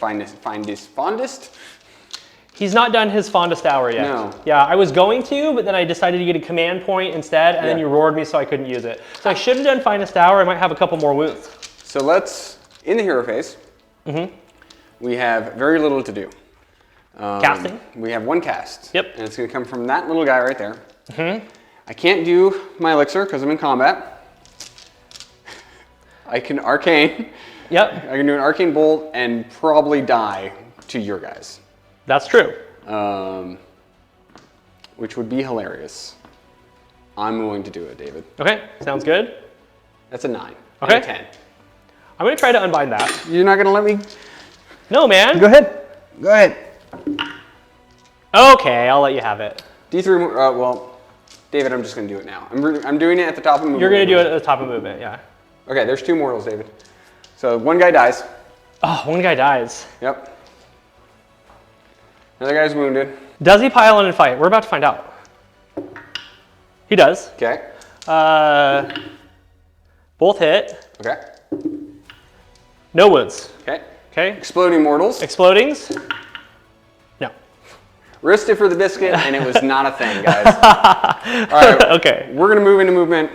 He's not done his Fondest Hour yet. No. Yeah, I was going to, but then I decided to get a command point instead, and then you roared me so I couldn't use it. So I should have done Finest Hour. I might have a couple more wounds. So let's, in the hero phase, we have very little to do. Casting? We have 1 cast. Yep. And it's going to come from that little guy right there. I can't do my elixir because I'm in combat. I can arcane. Yep. I can do an arcane bolt and probably die to your guys. That's true. Which would be hilarious. I'm going to do it, David. Okay, sounds good. That's a 9. Okay. And a 10. I'm going to try to unbind that. You're not going to let me? No, man. Go ahead. Go ahead. Okay, I'll let you have it. D3, well, David, I'm just going to do it now. I'm doing it at the top of the movement. You're going to do it at the top of movement, yeah. Okay, there's 2 mortals, David. So 1 guy dies. Oh, 1 guy dies. Yep. Another guy's wounded. Does he pile in and fight? We're about to find out. He does. Okay. Both hit. Okay. No wounds. Okay. Okay. Exploding mortals. Explodings. No. Risked it for the biscuit, and it was not a thing, guys. All right. Okay. We're going to move into movement.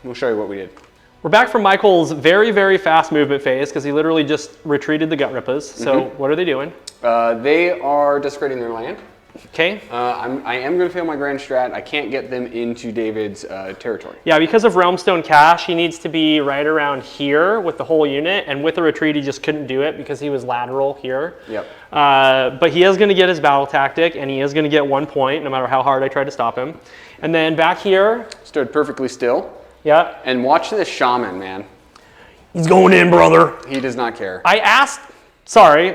We'll show you what we did. We're back from Michael's very, very fast movement phase because he literally just retreated the Gut Rippers. So what are they doing? They are desecrating their land. Okay. I am going to fail my grand strat. I can't get them into David's territory. Yeah, because of Realmstone Cache, he needs to be right around here with the whole unit, and with the retreat, he just couldn't do it because he was lateral here. Yep. But he is going to get his battle tactic, and he is going to get 1 point, no matter how hard I try to stop him. And then back here. Stood perfectly still. Yeah. And watch this shaman, man. He's going in, brother. He does not care. I asked. Sorry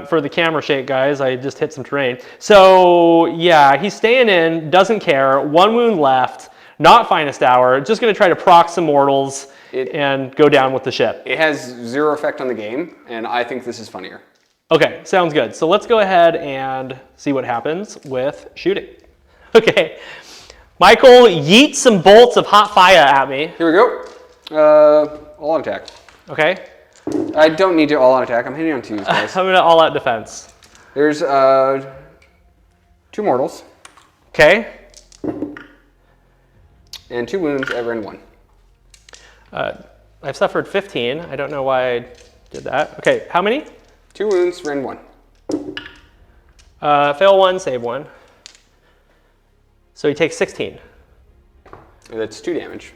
for the camera shake, guys. I just hit some terrain. So, yeah, he's staying in, doesn't care. 1 wound left, not Finest Hour. Just going to try to proc some mortals and go down with the ship. It has 0 effect on the game, and I think this is funnier. Okay, sounds good. So let's go ahead and see what happens with shooting. Okay, Michael, yeet some bolts of hot fire at me. Here we go. All on attack. Okay. I don't need to all on attack. I'm hitting on 2s, guys. I'm gonna all out defense. There's 2 mortals. Okay. And 2 wounds at Ren 1. I've suffered 15. I don't know why I did that. Okay, how many? 2 wounds, Ren 1. Fail 1, save 1. So he takes 16. That's 2 damage.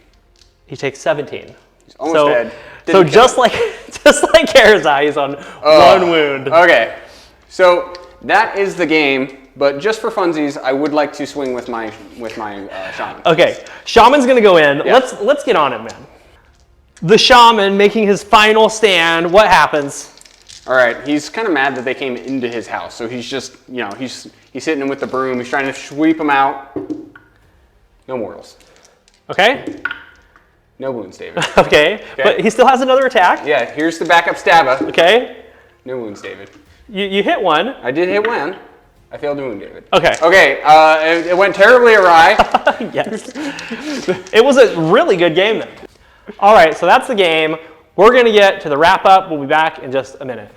He takes 17. He's almost dead. So just like Karazai, he's on 1 wound. Okay, so that is the game. But just for funsies, I would like to swing with my shaman. Okay, shaman's gonna go in. Yeah. Let's get on it, man. The shaman making his final stand. What happens? All right, he's kind of mad that they came into his house, so he's just, he's hitting him with the broom. He's trying to sweep him out. No mortals. Okay. No wounds, David. Okay, but he still has another attack. Yeah, here's the backup stabba. Okay. No wounds, David. You hit one. I did hit one. I failed to wound David. Okay. Okay, it went terribly awry. Yes. It was a really good game then. All right, so that's the game. We're going to get to the wrap up. We'll be back in just a minute.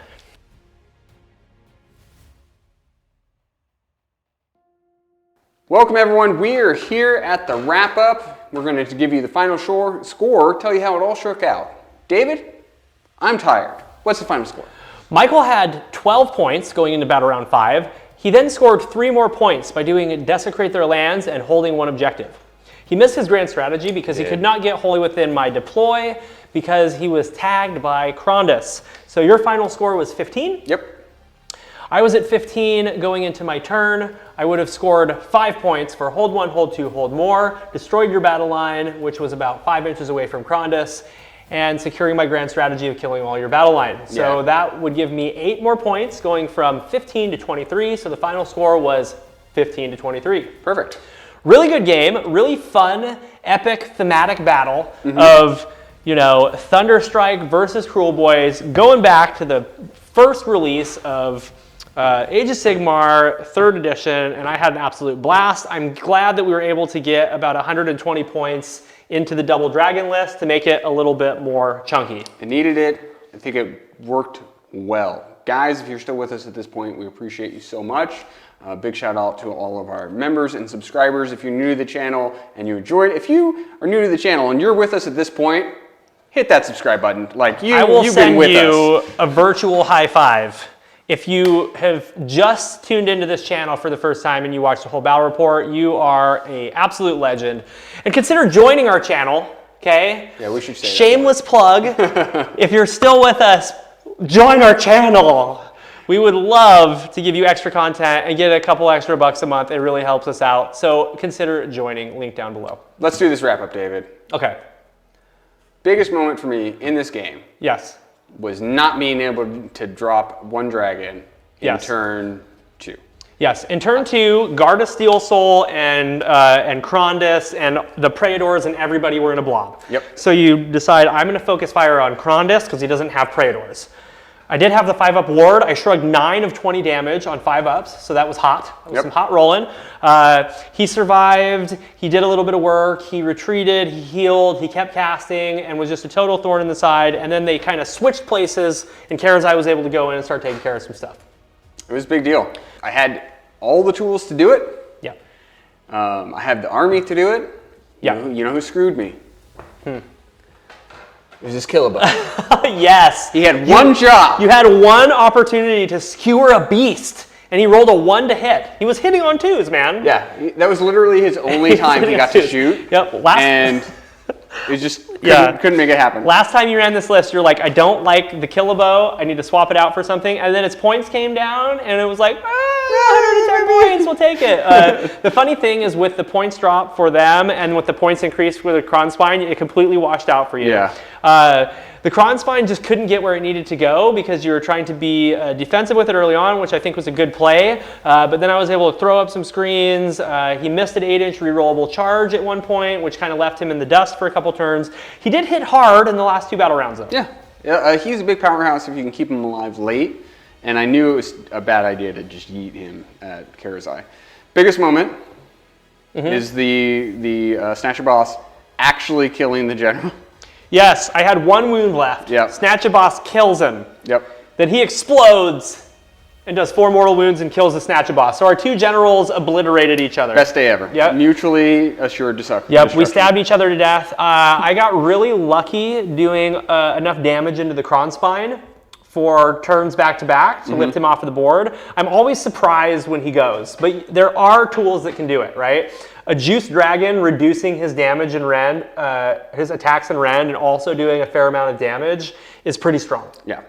Welcome everyone. We are here at the wrap up. We're going to give you the final score, tell you how it all shook out. David, I'm tired. What's the final score? Michael had 12 points going into battle round 5. He then scored 3 more points by doing Desecrate Their Lands and holding 1 objective. He missed his grand strategy because he could not get wholly within my deploy because he was tagged by Krondys. So your final score was 15? Yep. I was at 15 going into my turn. I would have scored 5 points for hold 1, hold 2, hold more, destroyed your battle line, which was about 5 inches away from Krondys, and securing my grand strategy of killing all your battle line. So that would give me 8 more points going from 15 to 23. So the final score was 15 to 23. Perfect. Really good game, really fun, epic thematic battle of, Thunderstrike versus Kruleboyz, going back to the first release of Age of Sigmar, 3rd edition, and I had an absolute blast. I'm glad that we were able to get about 120 points into the double dragon list to make it a little bit more chunky. It needed it. I think it worked well. Guys, if you're still with us at this point, we appreciate you so much. Big shout out to all of our members and subscribers. If you're new to the channel and you enjoyed, if you are new to the channel and you're with us at this point, hit that subscribe button. Like I will send you a virtual high five. If you have just tuned into this channel for the first time and you watched the whole battle report, you are an absolute legend. And consider joining our channel, okay? Yeah, we should say Shameless plug. If you're still with us, join our channel. We would love to give you extra content and get a couple extra bucks a month. It really helps us out. So consider joining, link down below. Let's do this wrap up, David. Okay. Biggest moment for me in this game. Yes. Was not being able to drop 1 dragon in turn 2. Yes, in turn 2, guard a Steel Soul and Krondys and the Praetors and everybody were in a blob. Yep. So you decide, I'm going to focus fire on Krondys because he doesn't have Praetors. I did have the 5-up ward. I shrugged 9 of 20 damage on 5-ups, so that was hot. That was some hot rolling. He survived. He did a little bit of work. He retreated. He healed. He kept casting and was just a total thorn in the side. And then they kind of switched places, and Karazai was able to go in and start taking care of some stuff. It was a big deal. I had all the tools to do it. Yeah. I had the army to do it. Yeah. You know who screwed me? It was this Kruleboyz. Yes. He had one job. You had one opportunity to skewer a beast, and he rolled a 1 to hit. He was hitting on 2s, man. Yeah, that was literally his only time he got to shoot. Yep. And it just couldn't make it happen. Last time you ran this list, you're like, I don't like the Kruleboyz. I need to swap it out for something. And then its points came down, and it was like, 110 points, we'll take it. The funny thing is with the points drop for them and with the points increase for the Kronspine, it completely washed out for you. Yeah. The Kronspine just couldn't get where it needed to go because you were trying to be defensive with it early on, which I think was a good play. But then I was able to throw up some screens. He missed an 8-inch rerollable charge at one point, which kind of left him in the dust for a couple turns. He did hit hard in the last 2 battle rounds, though. Yeah. He's a big powerhouse if you can keep him alive late. And I knew it was a bad idea to just yeet him at Karazai. Biggest moment, Is the Snatchaboss actually killing the general? Yes, I had 1 wound left. Yep. Snatchaboss kills him. Yep. Then he explodes and does 4 mortal wounds and kills the Snatchaboss. So our 2 generals obliterated each other. Best day ever. Yep. Mutually assured destruction. Yep, we stabbed each other to death. I got really lucky doing enough damage into the Kronspine for turns back to back to lift him off of the board. I'm always surprised when he goes, but there are tools that can do it, right? A Juiced Dragon reducing his damage and rend, his attacks and rend, and also doing a fair amount of damage is pretty strong. Yeah.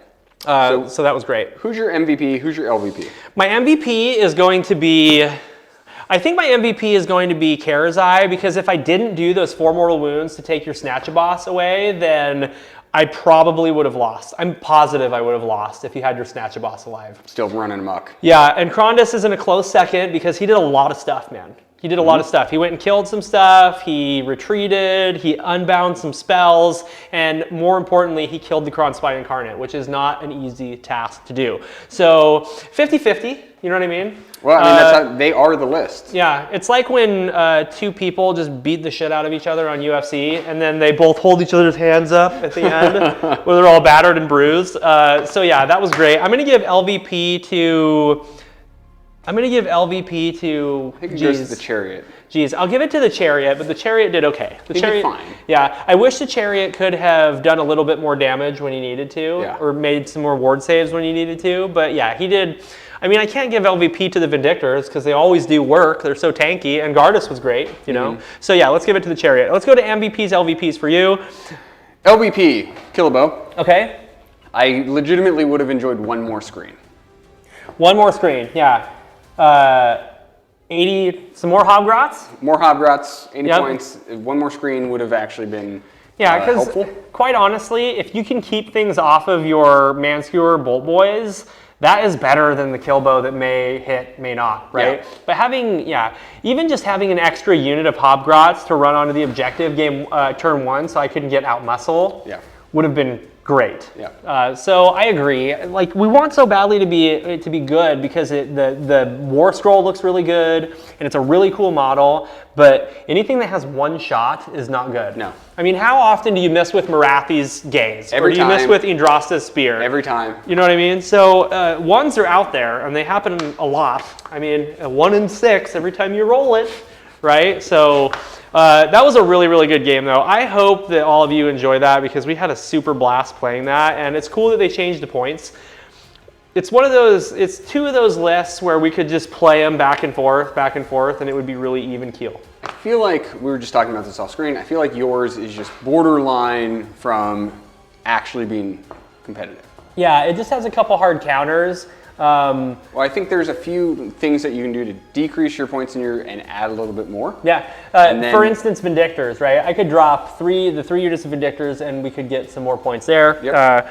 So that was great. Who's your MVP? Who's your LVP? My MVP is going to be, I think my MVP is going to be Karazai, because if I didn't do those 4 mortal wounds to take your Snatchaboss away, then I probably would have lost. I'm positive I would have lost if you had your Snatchaboss alive. Still running amok. Yeah, and Krondys is in a close second because he did a lot of stuff, man. He did a lot of stuff. He went and killed some stuff, he retreated, he unbound some spells, and more importantly, he killed the Kronspine Incarnate, which is not an easy task to do. So 50-50, you know what I mean? Well, I mean, that's how, they are the list. Yeah, it's like when 2 people just beat the shit out of each other on UFC, and then they both hold each other's hands up at the end, where they're all battered and bruised. So yeah, that was great. I'm gonna give LVP to... I think it goes to the Chariot. Geez, I'll give it to the Chariot, but the Chariot did okay. The Chariot did fine. Yeah, I wish the Chariot could have done a little bit more damage when he needed to, or made some more ward saves when he needed to, but yeah, he did. I mean, I can't give LVP to the Vindictors because they always do work. They're so tanky, and Gardas was great, you know? So yeah, let's give it to the Chariot. Let's go to MVPs, LVPs for you. LVP, Kruleboyz. Okay. I legitimately would have enjoyed 1 more screen. 1 more screen, yeah. 80, some more Hobgrots? More Hobgrots, 80 points. 1 more screen would have actually been helpful. Quite honestly, if you can keep things off of your Manskewer Bolt Boys, that is better than the Killbow that may hit, may not, right? Yeah. But having, even just having an extra unit of Hobgrots to run onto the objective turn 1 so I couldn't get out muscle would have been great. Yeah. So I agree. Like, we want so badly to be good because the War Scroll looks really good and it's a really cool model. But anything that has 1 shot is not good. No. I mean, how often do you miss with Marathi's gaze? Every time. Or do you miss with Indrasta's spear? Every time. You know what I mean? So ones are out there and they happen a lot. I mean, 1 in 6 every time you roll it, right? So. That was a really, really good game, though. I hope that all of you enjoy that because we had a super blast playing that, and it's cool that they changed the points. It's one of those, it's 2 of those lists where we could just play them back and forth, and it would be really even keel. I feel like, we were just talking about this off screen, I feel like yours is just borderline from actually being competitive. Yeah, it just has a couple hard counters. Well, I think there's a few things that you can do to decrease your points and add a little bit more. Yeah. For instance, Vindictors, right? I could drop the 3 units of Vindictors and we could get some more points there. Yep.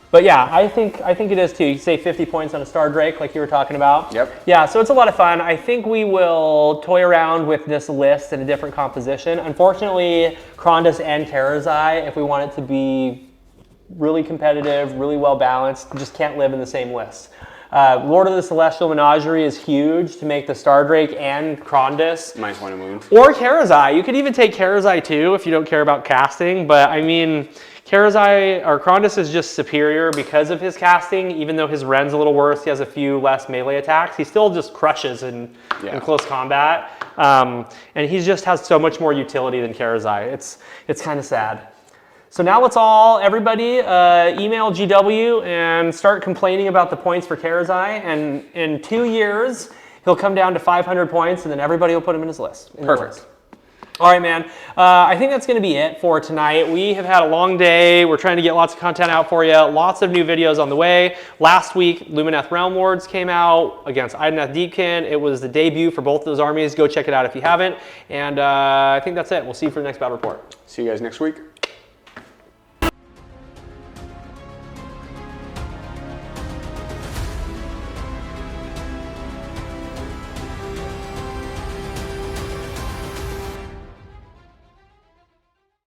But yeah, I think it is too. You say 50 points on a Star Drake like you were talking about. Yep. Yeah, so it's a lot of fun. I think we will toy around with this list in a different composition. Unfortunately, Krondys and Karazai, if we want it to be really competitive, really well balanced, just can't live in the same list. Lord of the Celestial Menagerie is huge to make the Stardrake and Krondys. -1 wound. Or Karazai. You could even take Karazai too if you don't care about casting, but I mean, Krondys is just superior because of his casting. Even though his Ren's a little worse, he has a few less melee attacks. He still just crushes in close combat. And he just has so much more utility than Karazai. It's kind of sad. So now let's everybody email GW and start complaining about the points for Karazai. And in 2 years, he'll come down to 500 points and then everybody will put him in his list. Perfect. All right, man. I think that's going to be it for tonight. We have had a long day. We're trying to get lots of content out for you. Lots of new videos on the way. Last week, Lumineth Realm Lords came out against Ideneth Deepkin. It was the debut for both those armies. Go check it out if you haven't. And I think that's it. We'll see you for the next battle report. See you guys next week.